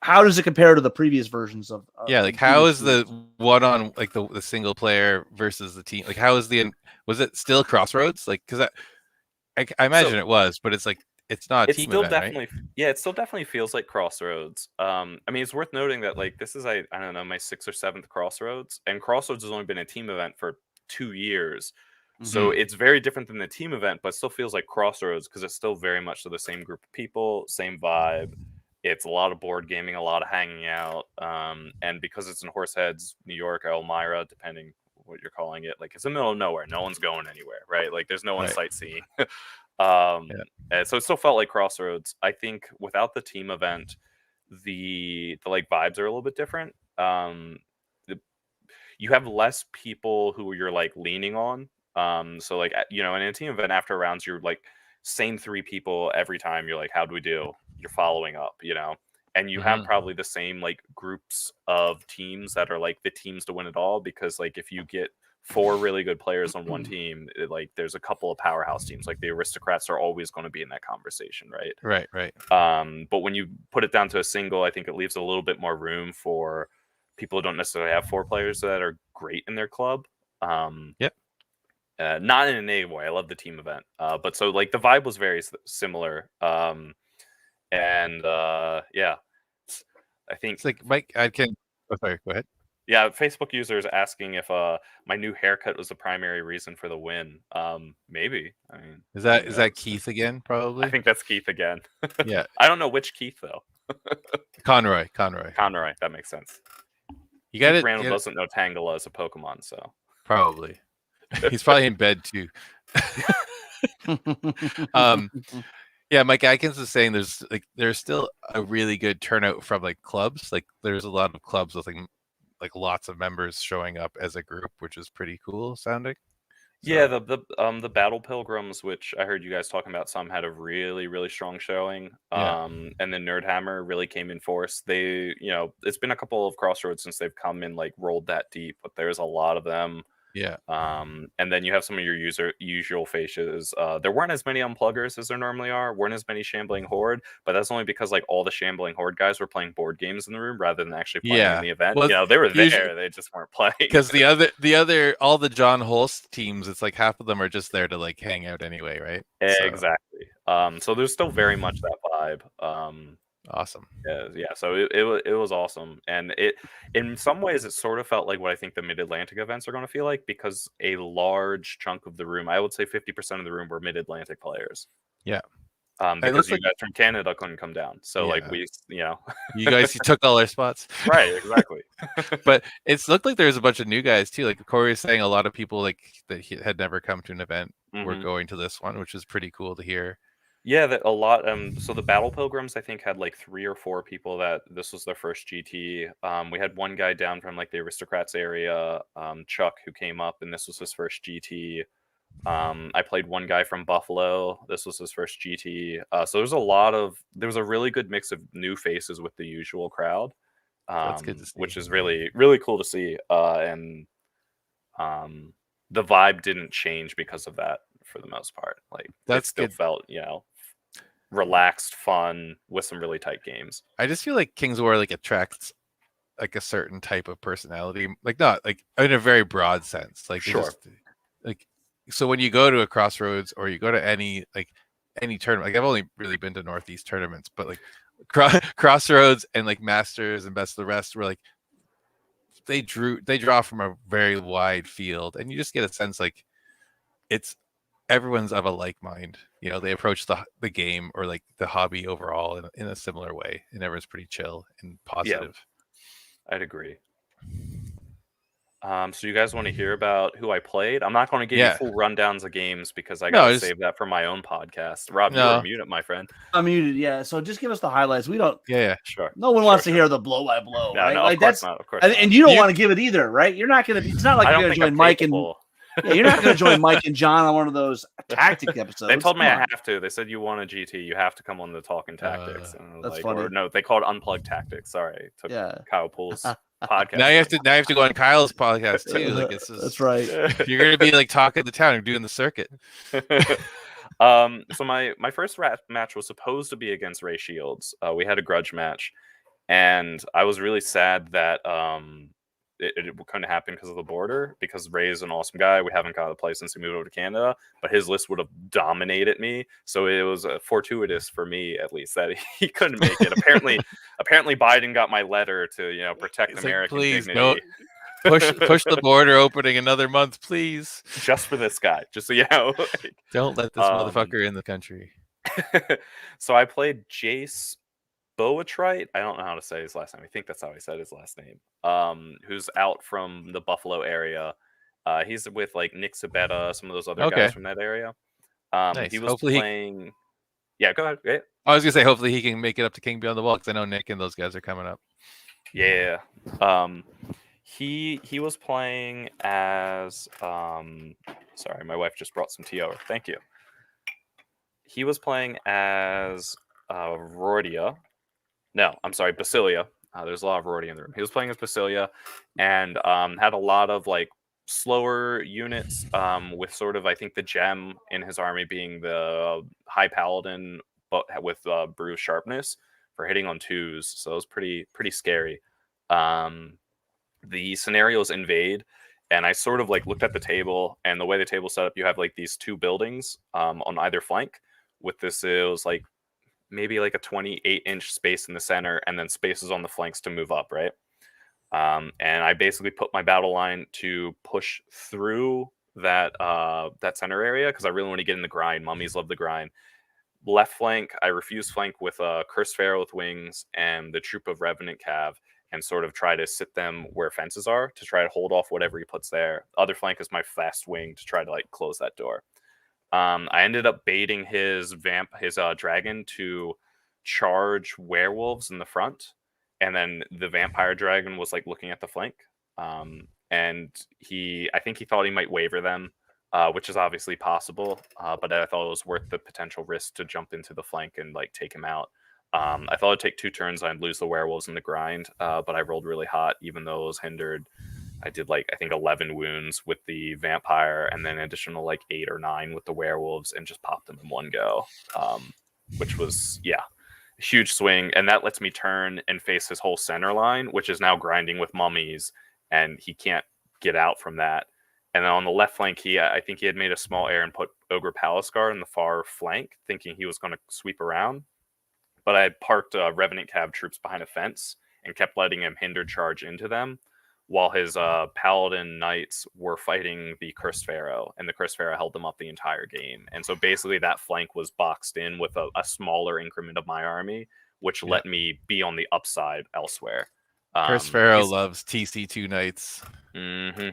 how does it compare to the previous versions of? Yeah, like how is the one on like the single player versus the team? Like how is was it still Crossroads? Like because I imagine it was, but it's like it's not a team event, right? Yeah, it still definitely feels like Crossroads. I mean, it's worth noting that like this is I don't know, my 6th or 7th Crossroads, and Crossroads has only been a team event for 2 years. So it's very different than the team event, but still feels like Crossroads because it's still very much the same group of people, same vibe. It's a lot of board gaming, a lot of hanging out, and because it's in Horseheads, New York, Elmira, depending what you're calling it, like it's in the middle of nowhere. No one's going anywhere, right? Like there's no one sightseeing. And so it still felt like Crossroads. I think without the team event, the like vibes are a little bit different. You have less people who you're like leaning on. So like in a team event after rounds, you're like same 3 people every time. You're like, how do we do? You're following up, and you have probably the same like groups of teams that are like the teams to win it all, because like if you get 4 really good players on one team, like there's a couple of powerhouse teams, like the Aristocrats are always going to be in that conversation, right? Right. But when you put it down to a single, I think it leaves a little bit more room for people who don't necessarily have 4 players that are great in their club. Yep. Not in a negative way. I love the team event, but so like the vibe was very similar. Yeah, I think It's like Mike. I can. Oh, sorry. Go ahead. Yeah, Facebook users asking if my new haircut was the primary reason for the win. Maybe. I mean, is that Keith again? Probably. I think that's Keith again. Yeah. I don't know which Keith though. Conroy. That makes sense. You got it. Randall doesn't know Tangela as a Pokemon, so probably he's probably in bed too. Yeah, Mike Atkins is saying there's still a really good turnout from like clubs. Like there's a lot of clubs with like lots of members showing up as a group, which is pretty cool sounding. So. Yeah, the Battle Pilgrims, which I heard you guys talking about, some had a really, really strong showing. And then Nerdhammer really came in force. They, it's been a couple of Crossroads since they've come in like rolled that deep, but there's a lot of them. Yeah. And then you have some of your usual faces. There weren't as many unpluggers as there normally are. Weren't as many Shambling Horde, but that's only because like all the Shambling Horde guys were playing board games in the room rather than actually playing in the event. Well, they were there, they just weren't playing. Because the other all the John Holst teams, it's like half of them are just there to like hang out anyway, right? Exactly. So there's still very much that vibe. Awesome. Yeah. So it was awesome, and it in some ways it sort of felt like what I think the Mid-Atlantic events are going to feel like, because a large chunk of the room, I would say 50% of the room, were Mid-Atlantic players. Yeah. Because you guys from Canada couldn't come down, so like we, you guys took all our spots. Right. Exactly. But it's looked like there's a bunch of new guys too. Like Corey was saying, a lot of people like that had never come to an event were going to this one, which is pretty cool to hear. Yeah, that a lot. So the Battle Pilgrims, I think, had like 3 or 4 people that this was their first GT. We had one guy down from like the Aristocrats area, Chuck, who came up, and this was his first GT. I played one guy from Buffalo. This was his first GT. So there was a really good mix of new faces with the usual crowd. That's good to see. Which is really, really cool to see. And the vibe didn't change because of that for the most part. Like that still felt, relaxed, fun with some really tight games. I just feel like Kings of War like attracts like a certain type of personality, like not like in a very broad sense. Like sure. So when you go to a Crossroads or you go to any tournament, like I've only really been to Northeast tournaments, but like Crossroads and like Masters and Best of the Rest were like they draw from a very wide field, and you just get a sense like it's everyone's of a like mind. They approach the game or like the hobby overall in a similar way, and everyone's pretty chill and positive. Yeah, I'd agree. So you guys want to hear about who I played? I'm not going to give you full rundowns of games because I got to save that for my own podcast. Rob, you're muted, my friend. I'm muted, yeah. So just give us the highlights. We don't. Yeah, sure. No one wants to hear the blow by blow, right? No, like of course not. Of course and you don't want to give it either, right? You're not going to be. It's not like you're going to join Mike and. Yeah, you're not going to join Mike and John on one of those tactic episodes. They told me Come I on. have to. They said you want a GT, you have to come on the Talking Tactics. And I was That's like, funny. or no, they called it Unplugged Tactics. Sorry, took Yeah. Kyle Poole's podcast. Now you have to go on Kyle's podcast too. Like this is That's right. You're gonna be like talking the town and doing the circuit. So my first match was supposed to be against Ray Shields. We had a grudge match, and I was really sad that it couldn't happen because of the border. Because Ray is an awesome guy. We haven't got a play since he moved over to Canada, but his list would have dominated me. So it was fortuitous for me, at least, that he couldn't make it. Apparently, Biden got my letter to protect It's like, American please, dignity. push the border opening another month, please. Just for this guy, just so you know. Don't let this motherfucker in the country. So I played Jace Boatrite. I don't know how to say his last name. I think that's how he said his last name. Who's out from the Buffalo area. He's with like Nick Sabetta, some of those other guys from that area. Nice. He was Hopefully playing. Yeah, go ahead. Yeah. I was gonna say hopefully he can make it up to King Beyond the Wall because I know Nick and those guys are coming up. Yeah. He was playing as sorry, my wife just brought some tea over. Thank you. He was playing as Rordia. No, I'm sorry, Basilia. There's a lot of Rordia in the room. He was playing as Basilia and had a lot of like slower units with sort of, I think, the gem in his army being the High Paladin, but with Bruise Sharpness for hitting on 2s. So it was pretty scary. The scenarios invade, and I sort of like looked at the table, and the way the table's set up, you have like these 2 buildings on either flank with this. It was like maybe like a 28-inch space in the center and then spaces on the flanks to move up, right? And I basically put my battle line to push through that center area because I really want to get in the grind. Mummies love the grind. Left flank, I refuse flank with Cursed Pharaoh with wings and the troop of Revenant Cav, and sort of try to sit them where fences are to try to hold off whatever he puts there. Other flank is my fast wing to try to like close that door. I ended up baiting his dragon to charge werewolves in the front, and then the vampire dragon was like looking at the flank. And I think he thought he might waver them, which is obviously possible. But I thought it was worth the potential risk to jump into the flank and like take him out. I thought it'd take 2 turns and I'd lose the werewolves in the grind, but I rolled really hot, even though it was hindered. I did like, I think 11 wounds with the vampire and then an additional like 8 or 9 with the werewolves and just popped them in one go, which was, a huge swing. And that lets me turn and face his whole center line, which is now grinding with mummies, and he can't get out from that. And then on the left flank, I think he had made a small error and put Ogre Palace Guard in the far flank, thinking he was going to sweep around. But I had parked Revenant Cav troops behind a fence and kept letting him hinder charge into them, while his Paladin Knights were fighting the Cursed Pharaoh, and the Cursed Pharaoh held them up the entire game. And so basically that flank was boxed in with a smaller increment of my army, which let me be on the upside elsewhere. Cursed Pharaoh loves TC2 Knights. Mm-hmm.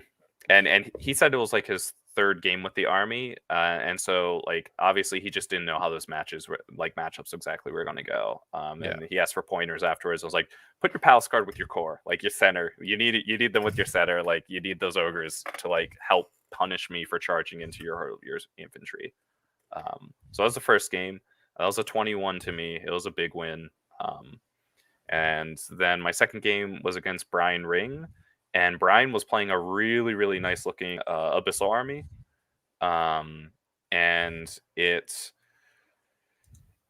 And he said it was like his 3rd game with the army, and so like obviously he just didn't know how those matchups exactly were going to go. And he asked for pointers afterwards. I was like, put your Palace Guard with your core, like your center. You need them with your center. Like you need those ogres to like help punish me for charging into your infantry. So that was the first game. That was a 21 to me. It was a big win. And then my second game was against Brian Ring. And Brian was playing a really, really nice looking Abyssal army. And it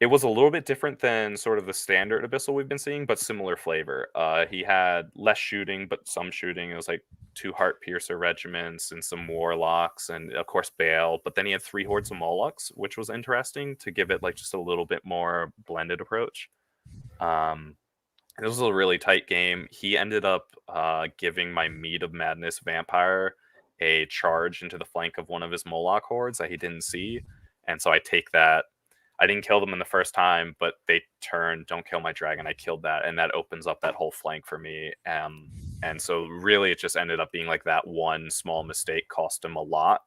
was a little bit different than sort of the standard Abyssal we've been seeing, but similar flavor. He had less shooting, but some shooting. It was like 2 Heart Piercer regiments and some Warlocks and, of course, Bale. But then he had 3 Hordes of Molochs, which was interesting to give it like just a little bit more blended approach. This was a really tight game. He ended up giving my Meat of Madness vampire a charge into the flank of one of his Moloch hordes that he didn't see. And so I take that. I didn't kill them in the first time, but they turned, don't kill my dragon. I killed that. And that opens up that whole flank for me. And so really it just ended up being like that one small mistake cost him a lot.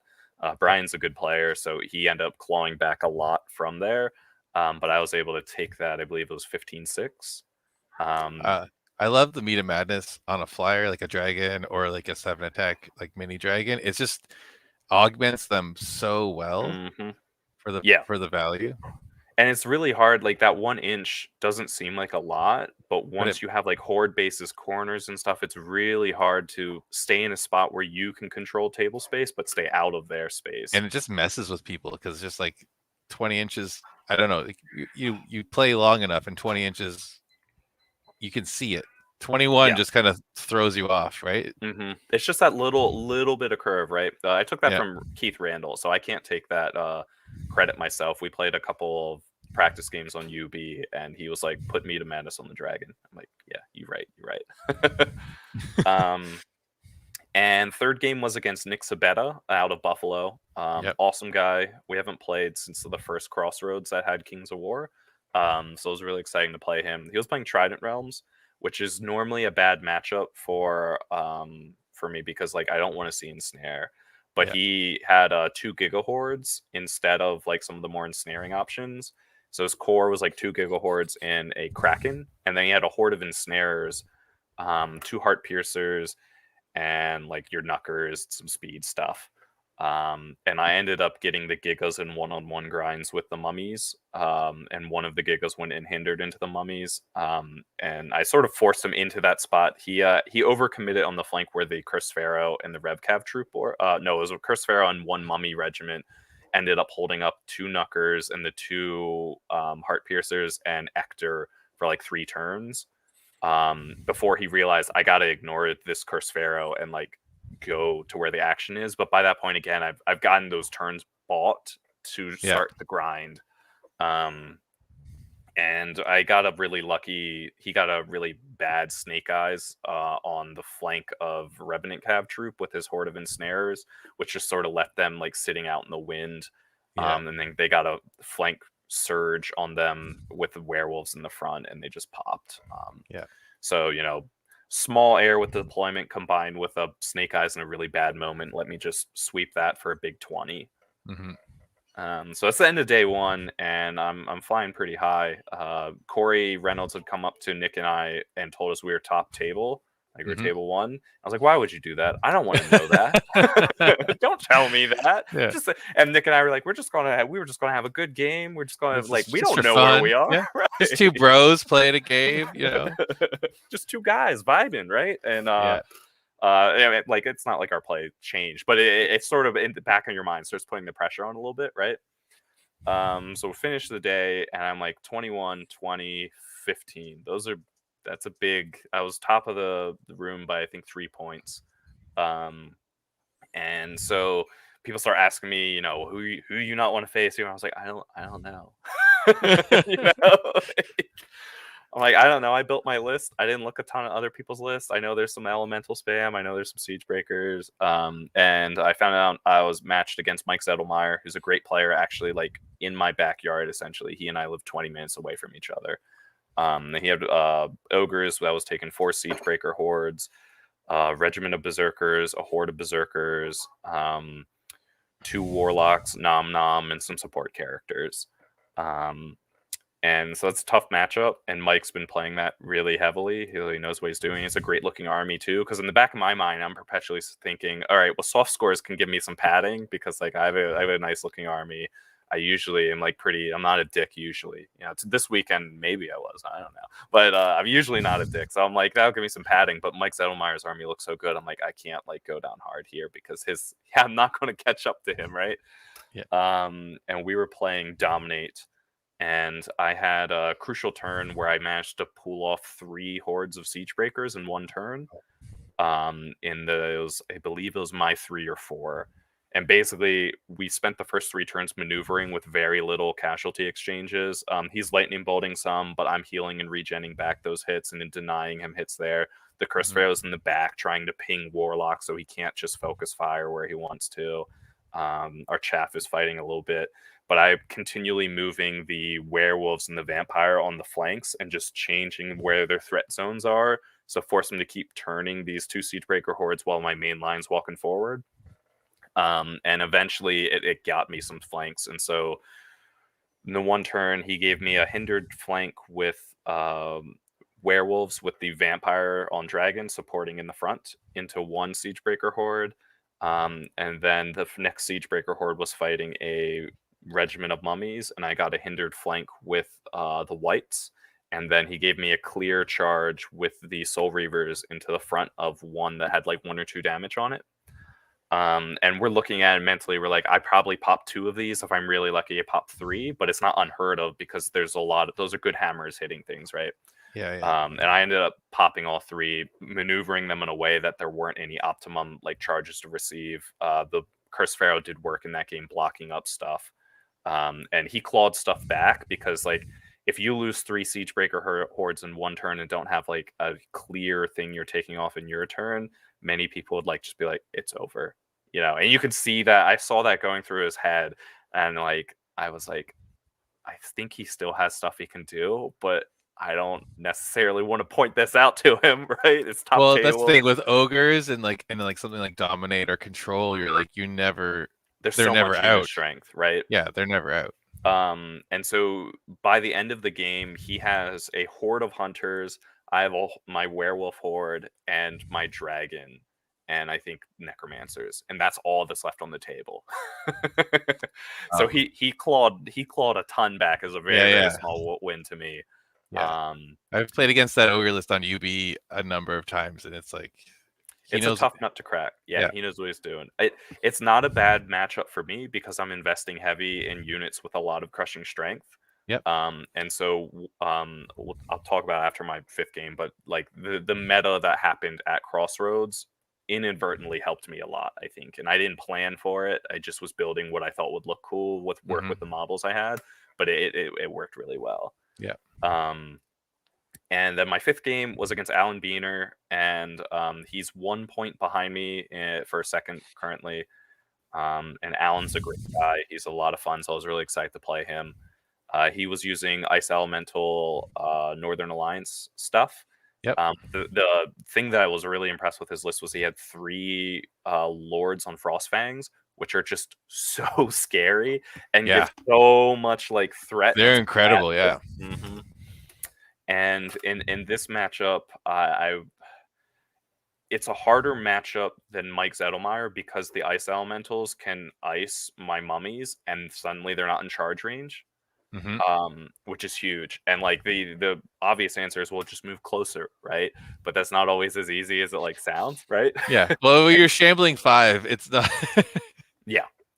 Brian's a good player, so he ended up clawing back a lot from there. But I was able to take that. I believe it was 15-6. I love the Meat of Madness on a flyer, like a dragon or like a 7 attack, like mini dragon. It just augments them so well. Mm-hmm. for the value. And it's really hard. Like that 1 inch doesn't seem like a lot, but once you have like horde bases, corners, and stuff, it's really hard to stay in a spot where you can control table space, but stay out of their space. And it just messes with people because just like 20 inches, I don't know. Like, you play long enough, and 20 inches, you can see it. 21 just kind of throws you off, right? It's just that little bit of curve, right? I took that from Keith Randall, so I can't take that credit myself. We played a couple of practice games on UB, and he was like, "Put me to Madness on the Dragon." I'm like, "Yeah, you're right." And third game was against Nick Sabetta out of Buffalo. Awesome guy. We haven't played since the first Crossroads that had Kings of War, so it was really exciting to play him. He was playing Trident Realms, which is normally a bad matchup for me because like I don't want to see ensnare. But he had 2 Gigahordes instead of like some of the more ensnaring options. So his core was like 2 Gigahordes and a Kraken, and then he had a horde of ensnarers, 2 Heart Piercers, and like your Knuckers, some speed stuff. And I ended up getting the Gigas in one-on-one grinds with the mummies, and one of the Gigas went hindered into the mummies, and I sort of forced him into that spot. He overcommitted on the flank where the Curse Pharaoh and the Revcav troop were. No, it was a Curse Pharaoh and 1 mummy regiment ended up holding up 2 Knuckers and the 2 Heart Piercers and Ector for like 3 turns before he realized I gotta ignore this Curse Pharaoh and like go to where the action is. But by that point, again, I've gotten those turns bought to start the grind, and I got a really lucky. He got a really bad Snake Eyes on the flank of Revenant Cav troop with his horde of ensnarers, which just sort of left them like sitting out in the wind, and then they got a flank surge on them with the werewolves in the front, and they just popped. So small air with the deployment combined with a Snake Eyes in a really bad moment, let me just sweep that for a big 20. So it's the end of day 1, and I'm flying pretty high. Corey Reynolds had come up to Nick and I and told us we were top table, like we're table 1. I was like, why would you do that? I don't want to know that. Don't tell me that. And Nick and I were like, we were just gonna have a good game. We're just gonna we don't know where we are. Right? Just 2 bros playing a game, just 2 guys vibing, right? And like it's not like our play changed, but it's sort of in the back of your mind starts putting the pressure on a little bit, right? So we finished the day, and I'm like 21, 20, 15. That's a big. I was top of the room by I think 3 points, and so people start asking me, who you not want to face. I was like, I don't know. I'm like, I don't know. I built my list. I didn't look a ton of other people's lists. I know there's some elemental spam. I know there's some siege breakers. And I found out I was matched against Mike Zettelmeyer, who's a great player, actually, like in my backyard, essentially. He and I live 20 minutes away from each other. He had ogres that was taking 4 siege breaker hordes, regiment of berserkers, a horde of berserkers, 2 warlocks, nom nom, and some support characters. And so it's a tough matchup, and Mike's been playing that really heavily. He really knows what he's doing. It's a great looking army too, because in the back of my mind, I'm perpetually thinking, all right, well, soft scores can give me some padding because like I have a nice looking army. I usually am I'm not a dick usually. This weekend maybe I was, I don't know, but I'm usually not a dick. So I'm like, that'll give me some padding. But Mike Zettelmeyer's army looks so good. I'm like, I can't like go down hard here because I'm not going to catch up to him, right? And we were playing Dominate. And I had a crucial turn where I managed to pull off 3 hordes of siege breakers in 1 turn. In those, I believe it was my 3 or 4. And basically, we spent the first 3 turns maneuvering with very little casualty exchanges. He's lightning bolting some, but I'm healing and regenning back those hits and then denying him hits there. The Curse Pharaoh's in the back trying to ping Warlock so he can't just focus fire where he wants to. Our chaff is fighting a little bit. But I'm continually moving the werewolves and the vampire on the flanks and just changing where their threat zones are. So force them to keep turning these 2 Siegebreaker hordes while my main line's walking forward. And eventually it got me some flanks. And so in the 1 turn, he gave me a hindered flank with werewolves with the vampire on dragon supporting in the front into 1 Siegebreaker horde. And then the next Siegebreaker horde was fighting a regiment of mummies, and I got a hindered flank with the whites. And then he gave me a clear charge with the Soul Reavers into the front of one that had like 1 or 2 damage on it. And we're looking at it mentally. We're like, I probably pop 2 of these. If I'm really lucky, I pop 3, but it's not unheard of because there's a lot of those are good hammers hitting things, right? Yeah. And I ended up popping all 3, maneuvering them in a way that there weren't any optimum like charges to receive. The Curse Pharaoh did work in that game, blocking up stuff, and he clawed stuff back because like if you lose 3 Siegebreaker hordes in 1 turn and don't have like a clear thing you're taking off in your turn, many people would like just be like, it's over, you know. And you could see that. I saw that going through his head, and like I was like, I think he still has stuff he can do, but I don't necessarily want to point this out to him, right? It's top Well, table. that's the thing with ogres and like something like dominate or control. You're like they're so never much out. unit strength, right? Yeah, they're never out. And so by the end of the game, he has a horde of hunters. I have my werewolf horde and my dragon, and I think necromancers, and that's all that's left on the table. So he clawed a ton back as a very small win to me. Yeah. I've played against that ogre list on UB a number of times, and it's like it's a tough nut to crack. Yeah, he knows what he's doing. It's not a bad matchup for me because I'm investing heavy in units with a lot of crushing strength. Yep. And so I'll talk about it after my 5th game, but like the meta that happened at Crossroads inadvertently helped me a lot, I think. And I didn't plan for it. I just was building what I thought would look cool with the models I had, but it worked really well. Yeah. And then my 5th game was against Alan Beener, and he's 1 point behind me for 2nd currently. And Alan's a great guy. He's a lot of fun, so I was really excited to play him. He was using Ice Elemental Northern Alliance stuff. Yep. The thing that I was really impressed with his list was he had 3 Lords on Frostfangs, which are just so scary and give so much like threat. They're incredible, yeah. Mm-hmm. And in this matchup, it's a harder matchup than Mike Zettelmeyer because the Ice Elementals can ice my mummies, and suddenly they're not in charge range, which is huge. And like the obvious answer is, well, just move closer, right? But that's not always as easy as it like sounds, right? Yeah. Well, you're shambling 5. It's not.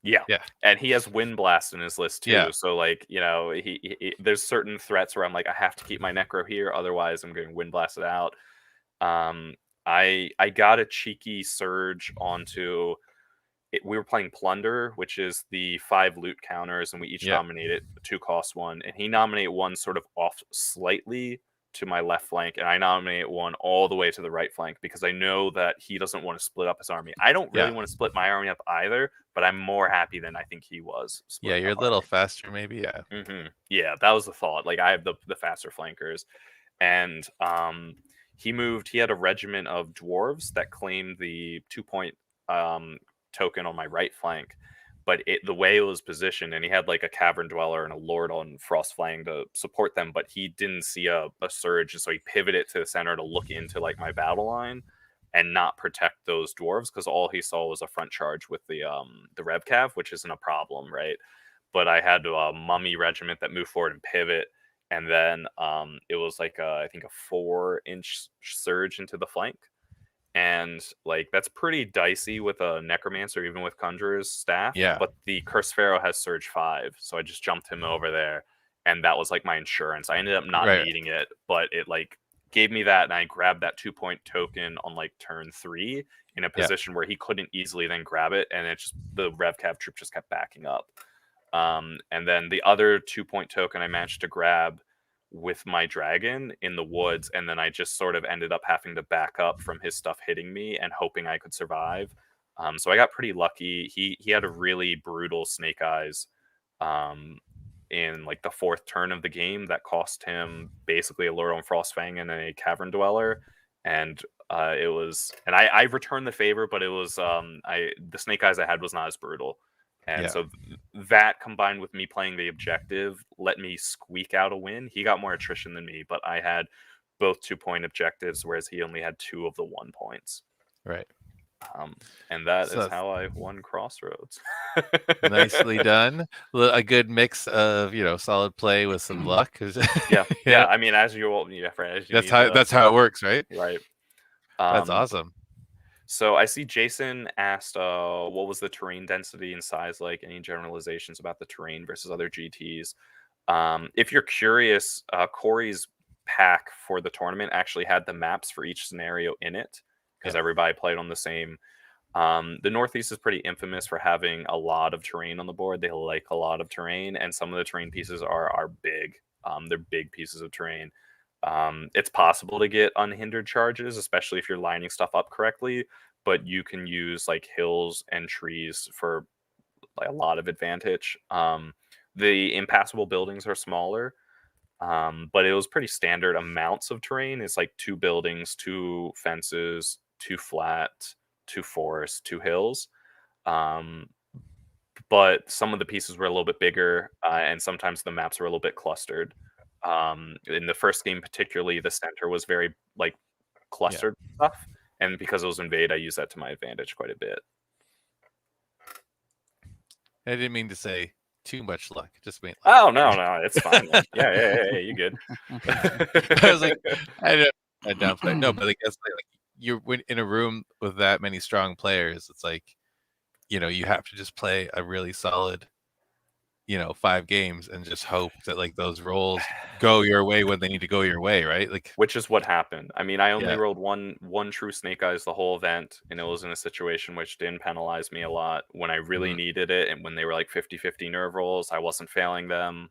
Yeah. And he has Wind Blast in his list too. Yeah. So like, you know, he there's certain threats where I'm like, I have to keep my Necro here, otherwise I'm getting Wind Blasted out. I got a cheeky surge onto it. We were playing Plunder, which is the 5 loot counters, and we each nominated a 2-cost one, and he nominated one sort of off slightly to my left flank, and I nominate one all the way to the right flank because I know that he doesn't want to split up his army. I don't really want to split my army up either, but I'm more happy than I think he was. Yeah, you're a little faster, maybe. Yeah. Yeah, that was the thought. Like I have the faster flankers, and he moved. He had a regiment of dwarves that claimed the 2-point token on my right flank. But the way it was positioned, and he had like a Cavern Dweller and a Lord on Frost Flang to support them, but he didn't see a surge, and so he pivoted to the center to look into like my battle line and not protect those dwarves because all he saw was a front charge with the Rev Cav, which isn't a problem, right? But I had a Mummy regiment that moved forward and pivot, and then it was like I think a 4-inch surge into the flank. And like that's pretty dicey with a Necromancer, even with Conjurer's staff. Yeah. But the Curse Pharaoh has Surge 5, so I just jumped him over there, and that was like my insurance. I ended up not needing it, but it like gave me that, and I grabbed that 2-point token on like turn 3 in a position where he couldn't easily then grab it, and it just the Rev Cav troop just kept backing up. And then the other 2-point token I managed to grab with my dragon in the woods, and then I just sort of ended up having to back up from his stuff hitting me and hoping I could survive. So I got pretty lucky. He had a really brutal Snake Eyes in like the 4th turn of the game that cost him basically a Lord on Frostfang and a Cavern Dweller, and it was, and I returned the favor, but it was the Snake Eyes I had was not as brutal. And so that combined with me playing the objective let me squeak out a win. He got more attrition than me, but I had both 2-point objectives, whereas he only had 2 of the 1 points. Right. And that So is how I won Crossroads. nicely done. A good mix of solid play with some luck. Yeah. I mean, as you as you need That's how it works, right? right. That's awesome. So I see Jason asked, what was the terrain density and size like? Any generalizations about the terrain versus other GTs? If you're curious, Corey's pack for the tournament actually had the maps for each scenario in it because everybody played on the same. The Northeast is pretty infamous for having a lot of terrain on the board. They like a lot of terrain, and some of the terrain pieces are big. They're big pieces of terrain. It's possible to get unhindered charges, especially if you're lining stuff up correctly, but you can use like hills and trees for like a lot of advantage. The impassable buildings are smaller, but it was pretty standard amounts of terrain. It's like 2 buildings, 2 fences, 2 flat, 2 forests, 2 hills. But some of the pieces were a little bit bigger, and sometimes the maps were a little bit clustered. In the first game, particularly, the center was very like clustered stuff, and because it was invade, I used that to my advantage quite a bit. I didn't mean to say too much luck. Just mean. Oh no, it's fine. Man. Yeah, you good? I was like, I downplay. No, but I guess like you're in a room with that many strong players. It's like, you have to just play a really solid, 5 games and just hope that like those rolls go your way when they need to go your way, right? Like, which is what happened. I mean, I only rolled one true snake eyes the whole event, and it was in a situation which didn't penalize me a lot when I really needed it, and when they were like 50-50 nerve rolls, I wasn't failing them.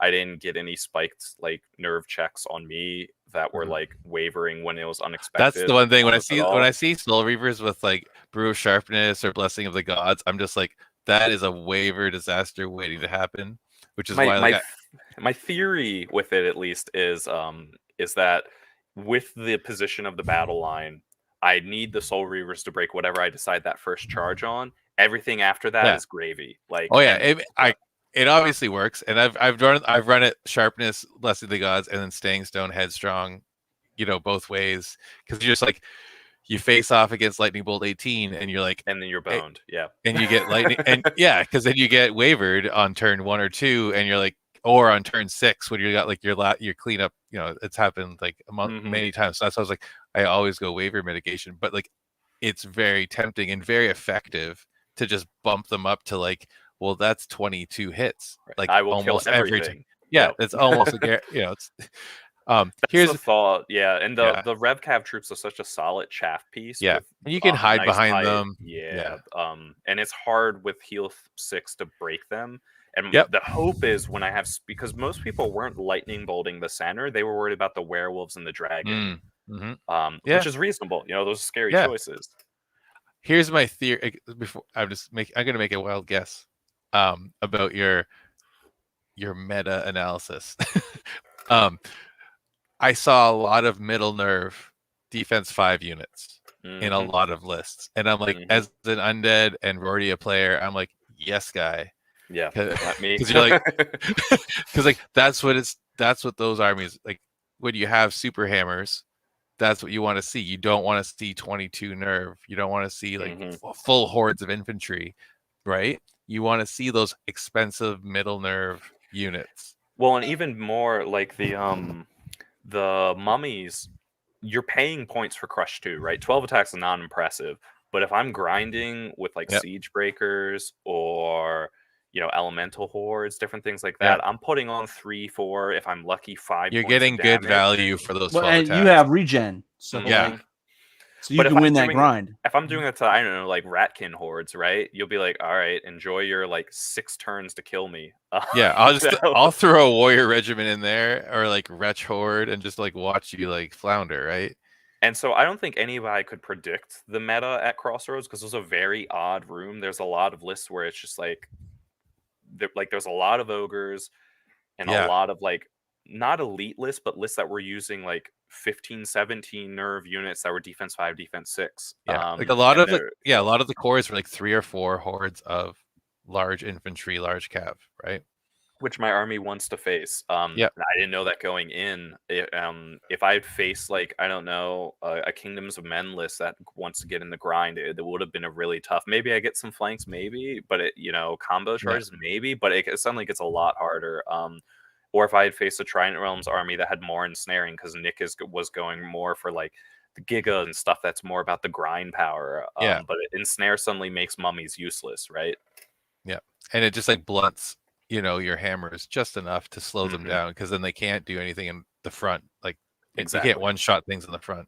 I didn't get any spiked like nerve checks on me that were like wavering when it was unexpected. That's the one thing when I see Soul Reavers with like Brew of Sharpness or Blessing of the Gods, I'm just like, that is a waiver disaster waiting to happen. Which is why my theory with it, at least, is that with the position of the battle line, I need the Soul Reavers to break whatever I decide that first charge on. Everything after that is gravy. Like, it obviously works, and I've run it Sharpness, Blessing of the Gods, and then Staying Stone, Headstrong, both ways, because you're just like, you face off against Lightning Bolt 18, and you're like, and then you're boned, and you get lightning, and because then you get wavered on turn 1 or 2, and you're like, or on turn 6 when you got like your cleanup, it's happened like many times. So that's why I was like, I always go waiver mitigation, but like, it's very tempting and very effective to just bump them up to like, well, that's 22 hits. Like, I will almost kill everything. It's almost it's. That's here's the thought, and the Rev Cav troops are such a solid chaff piece. And you can hide behind them. And it's hard with heal 6 to break them. And the hope is when I have, because most people weren't lightning bolting the center, they were worried about the werewolves and the dragon, which is reasonable. Those are scary choices. Here's my theory. Before I'm going to make a wild guess about your meta analysis. I saw a lot of middle nerve defense 5 units in a lot of lists, and I'm like, as an undead and Rordia player, I'm like, yes, guy. Yeah, not me. Because you're like, because like that's what those armies like. When you have super hammers, that's what you want to see. You don't want to see 22 nerve. You don't want to see like full hordes of infantry, right? You want to see those expensive middle nerve units. Well, and even more like the mummies, you're paying points for Crush 2, right? 12 attacks is not impressive, but if I'm grinding with like siege breakers or elemental hordes, different things like that, I'm putting on 3, 4, if I'm lucky, 5. You're getting good value for those. Well, and attacks. You have regen, so so you can win that grind. If I'm doing it to, I don't know, like Ratkin hordes, right? You'll be like, all right, enjoy your like 6 turns to kill me. I'll throw a warrior regiment in there or like Wretch horde and just like watch you like flounder, right? And so I don't think anybody could predict the meta at Crossroads because it was a very odd room. There's a lot of lists where it's just like there's a lot of ogres and a lot of like not elite lists, but lists that were using like 15, 17 nerve units that were defense 5, defense 6. Like a lot of the cores were like 3 or 4 hordes of large infantry, large cav, right? which my army wants to face. Yep. And I didn't know that going in. If I had faced like I don't know a Kingdoms of Men list that wants to get in the grind, it would have been a really tough. Maybe I get some flanks, maybe, but combo charges, maybe, but it suddenly gets a lot harder. Or if I had faced a Trident Realms army that had more ensnaring, because Nick was going more for like the Giga and stuff that's more about the grind power. But ensnare suddenly makes mummies useless, right? Yeah, and it just like blunts your hammers just enough to slow them down, because then they can't do anything in the front. Like Exactly. you can't one-shot things in the front.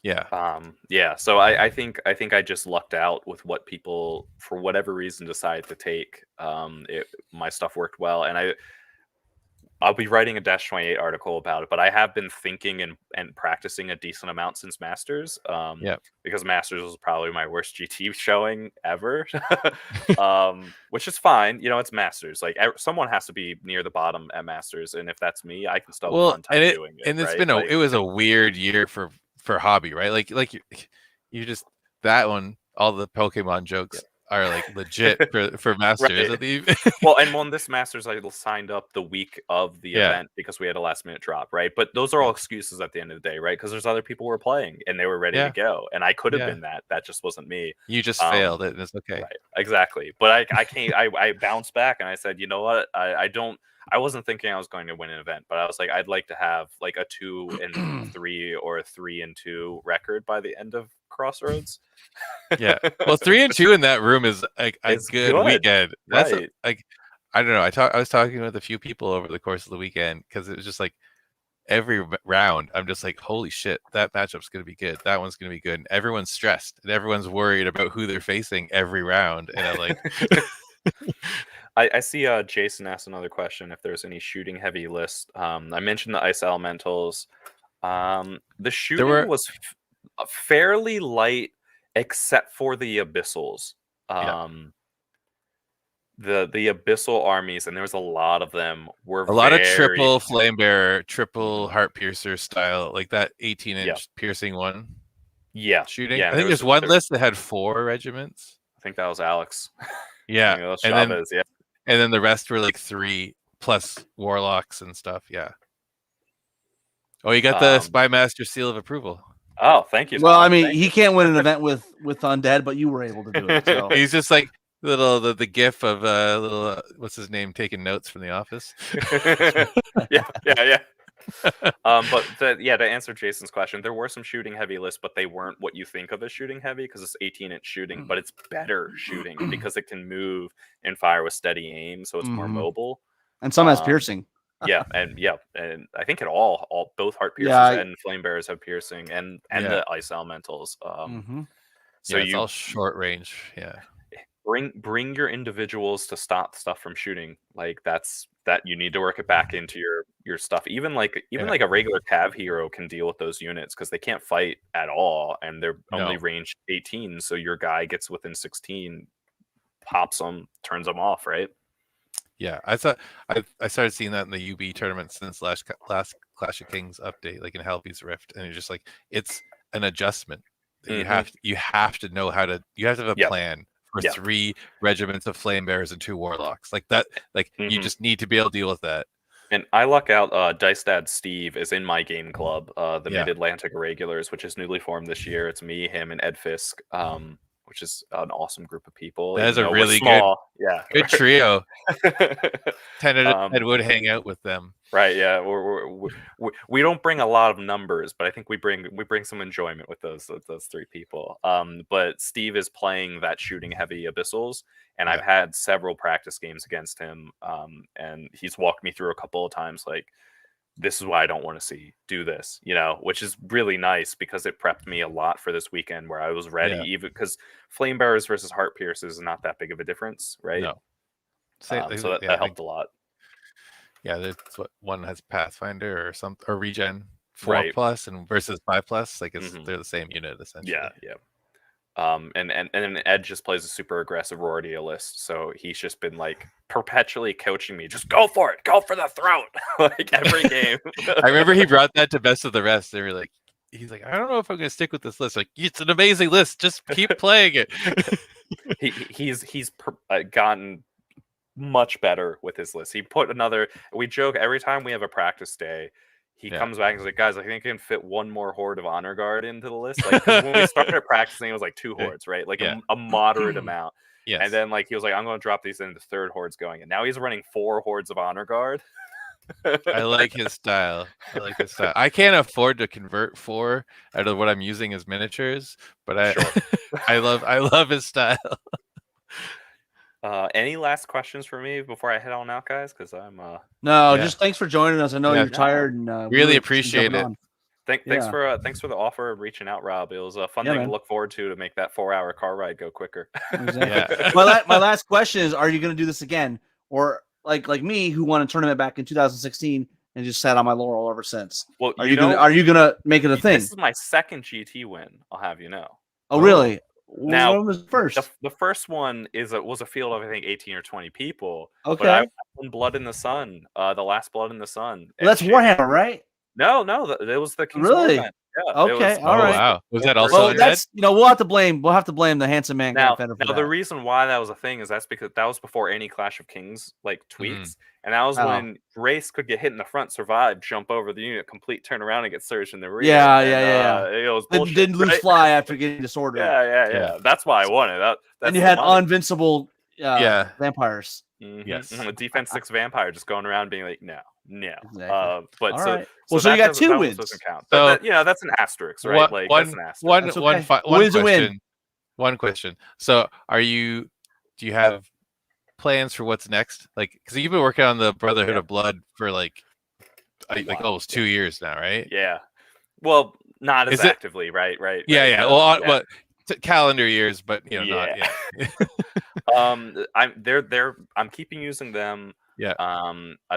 Yeah. So I think I just lucked out with what people for whatever reason decided to take. My stuff worked well, and I'll be writing a Dash 28 article about it, but I have been thinking and practicing a decent amount since Masters. Because Masters was probably my worst GT showing ever. Which is fine. It's Masters. Like someone has to be near the bottom at Masters, and if that's me, I can still have fun time doing it. And it's right? been it was a weird year for hobby, right? Like you just that one, all the Pokemon jokes are like legit for Masters. Right. Well, this Masters I signed up the week of the event because we had a last minute drop, right? But those are all excuses at the end of the day, right? Because there's other people who were playing and they were ready to go, and I could have been that. That just wasn't me. You just failed it, and it's okay. Right, exactly. But I can't. I bounced back and I said, you know what? I wasn't thinking I was going to win an event, but I was like, I'd like to have like a 2-3 or a 3-2 record by the end of Crossroads. Yeah. Well, 3-2 in that room is like a good weekend. That's right. I don't know. I was talking with a few people over the course of the weekend, because it was just like every round I'm just like, holy shit, that matchup's going to be good. That one's going to be good. And everyone's stressed and everyone's worried about who they're facing every round. And I'm like, I see Jason asked another question if there's any shooting heavy list. I mentioned the ice elementals. The shooting was fairly light except for the abyssals. The abyssal armies, and there was a lot of them, were a lot of triple flame bearer, triple heart piercer style, like that 18-inch piercing one. Shooting. I think there's one list that had 4 regiments. I think that was Alex. Yeah. And then the rest were like 3 plus warlocks and stuff. Yeah. Oh, you got the Spymaster seal of approval. Oh, thank you. Well, I mean, he can't win an event with Undead, but you were able to do it. So. He's just like the gif of little what's his name taking notes from The Office. Yeah. But to answer Jason's question, there were some shooting heavy lists, but they weren't what you think of as shooting heavy, because it's 18-inch shooting, but it's better shooting because it can move and fire with steady aim, so it's more mobile. And some has piercing. And I think both heart piercers and flame bearers have piercing, and the ice elementals. So it's all short range. Yeah. Bring your individuals to stop stuff from shooting. Like that you need to work it back into your stuff. Even like a regular cav hero can deal with those units because they can't fight at all, and they're only range 18. So your guy gets within 16, pops them, turns them off, right? Yeah, I started seeing that in the UB tournament since last Clash of Kings update, like in Halby's Rift, and you're just like, it's an adjustment. You have to know how to. You have to have a plan for 3 regiments of flame bearers and 2 warlocks, like that. Like you just need to be able to deal with that. And I luck out. Dice Dad Steve is in my game club, the Mid Atlantic Irregulars, which is newly formed this year. It's me, him, and Ed Fisk. Which is an awesome group of people. That is a really good trio. Ted would hang out with them. Right, yeah. We don't bring a lot of numbers, but I think we bring some enjoyment with those 3 people. But Steve is playing that shooting heavy abyssals, and I've had several practice games against him, and he's walked me through a couple of times, like, this is why I don't want to do this, which is really nice because it prepped me a lot for this weekend where I was ready, even because flame bearers versus heart piercers is not that big of a difference, right? No. So that helped a lot. Yeah, that's what one has Pathfinder or Regen 4+ and versus 5+. Like they're the same unit essentially. Yeah. And Ed just plays a super aggressive Rordia list, so he's just been like perpetually coaching me, just go for it, go for the throat, like every game. I remember he brought that to Best of the Rest. They were like, he's like, I don't know if I'm gonna stick with this list. Like, it's an amazing list, just keep playing it. He's gotten much better with his list. He put another. We joke every time we have a practice day. He comes back and is like, guys, I think I can fit one more horde of honor guard into the list. Like, because when we started practicing, it was like 2 hordes, right? Like a moderate amount. Yes. And then like he was like, I'm going to drop these in. The 3rd horde's going, and now he's running 4 hordes of honor guard. I like his style. I can't afford to convert 4 out of what I'm using as miniatures, but I love his style. Any last questions for me before I head on out, guys? Because I'm No, just thanks for joining us. I know you're tired, and really appreciate it. Thanks for the offer of reaching out, Rob. It was a fun thing to look forward to make that 4-hour car ride go quicker. Exactly. My last question is: are you going to do this again, or like me, who won a tournament back in 2016 and just sat on my laurel ever since? Well, are you gonna make it a thing? This is my 2nd GT win. I'll have you know. Oh, really? Now, what was first? The first one was a field of I think 18 or 20 people. Okay. But I won Blood in the Sun, the last Blood in the Sun. Well, that's Warhammer, right? No, it was the King's really. War event. Yeah, okay, all right. Wow. Was that also? Well, that's we'll have to blame the handsome man. Now the reason why that was a thing is that's because that was before any Clash of Kings like tweaks, and that was when Race could get hit in the front, survive, jump over the unit, complete turn around, and get surged in the rear. Yeah. It was bullshit, didn't lose fly after getting disordered. Yeah. That's why I won it. And you had invincible vampires. Mm-hmm. Yes. A defense 6 vampire just going around being like, no. Exactly. But right. so you got 2 wins. Doesn't count. So that's an asterisk, right? That's an asterisk. One question. So do you have plans for what's next? Like, because you've been working on the Brotherhood of Blood for like almost 2 years now, right? Yeah. Well, not as actively, right? Yeah. Well, but calendar years, but not yet. I'm keeping using them. Yeah.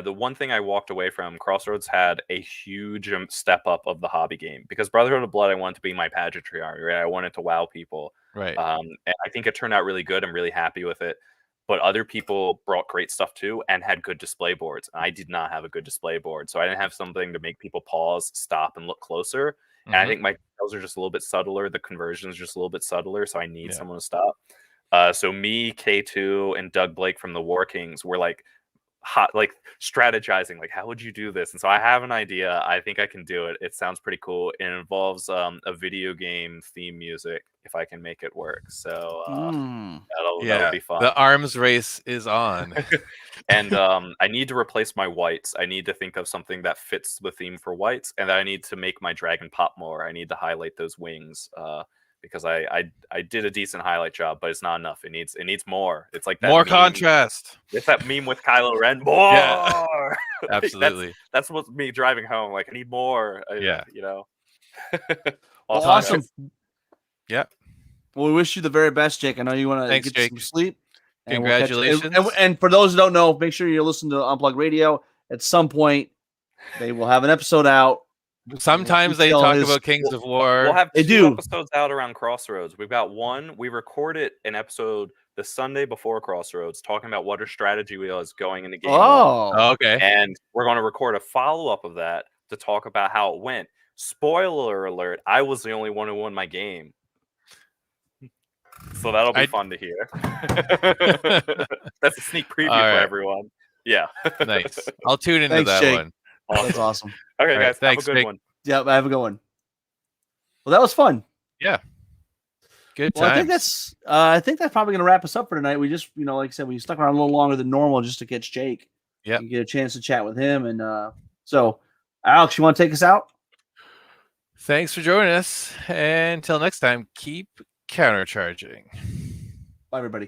The one thing I walked away from, Crossroads had a huge step up of the hobby game because Brotherhood of Blood, I wanted to be my pageantry army, right? I wanted to wow people, right? And I think it turned out really good. I'm really happy with it. But other people brought great stuff too and had good display boards. I did not have a good display board, so I didn't have something to make people pause, stop, and look closer. And I think my details are just a little bit subtler. The conversion is just a little bit subtler, so I need someone to stop. So me, K2, and Doug Blake from the War Kings were like strategizing, like, how would you do this? And so I have an idea. I think I can do it. It sounds pretty cool. It involves a video game theme music if I can make it work. So that'll be fun. The arms race is on. And I need to replace my whites. I need to think of something that fits the theme for whites, and I need to make my dragon pop more. I need to highlight those wings. Because I did a decent highlight job, but it's not enough. It needs more. It's like that more meme. contrast. It's that meme with Kylo Ren. More. Yeah. Absolutely. That's what's me driving home. Like I need more. Awesome. Yeah. Well, we wish you the very best, Jake. I know you want to get Jake. some sleep. Congratulations. And for those who don't know, make sure you listen to Unplugged Radio. At some point, they will have an episode out. Sometimes they talk about Kings of War. We'll have 2 episodes out around Crossroads. We've got one. We recorded an episode the Sunday before Crossroads talking about what our strategy wheel is going into game. Oh, okay. And we're going to record a follow-up of that to talk about how it went. Spoiler alert, I was the only one who won my game. So that'll be fun to hear. That's a sneak preview for everyone. Yeah. Nice. I'll tune into that Jake. one. Awesome. That's awesome. Okay, guys. Thanks, have a good Jake. one. Yeah, I have a good one. Well, that was fun. Yeah. Good Well, times. I think that's probably going to wrap us up for tonight. We just, like I said, we stuck around a little longer than normal just to catch Jake. Yeah. Get a chance to chat with him. And so, Alex, you want to take us out? Thanks for joining us. And until next time, keep countercharging. Bye, everybody.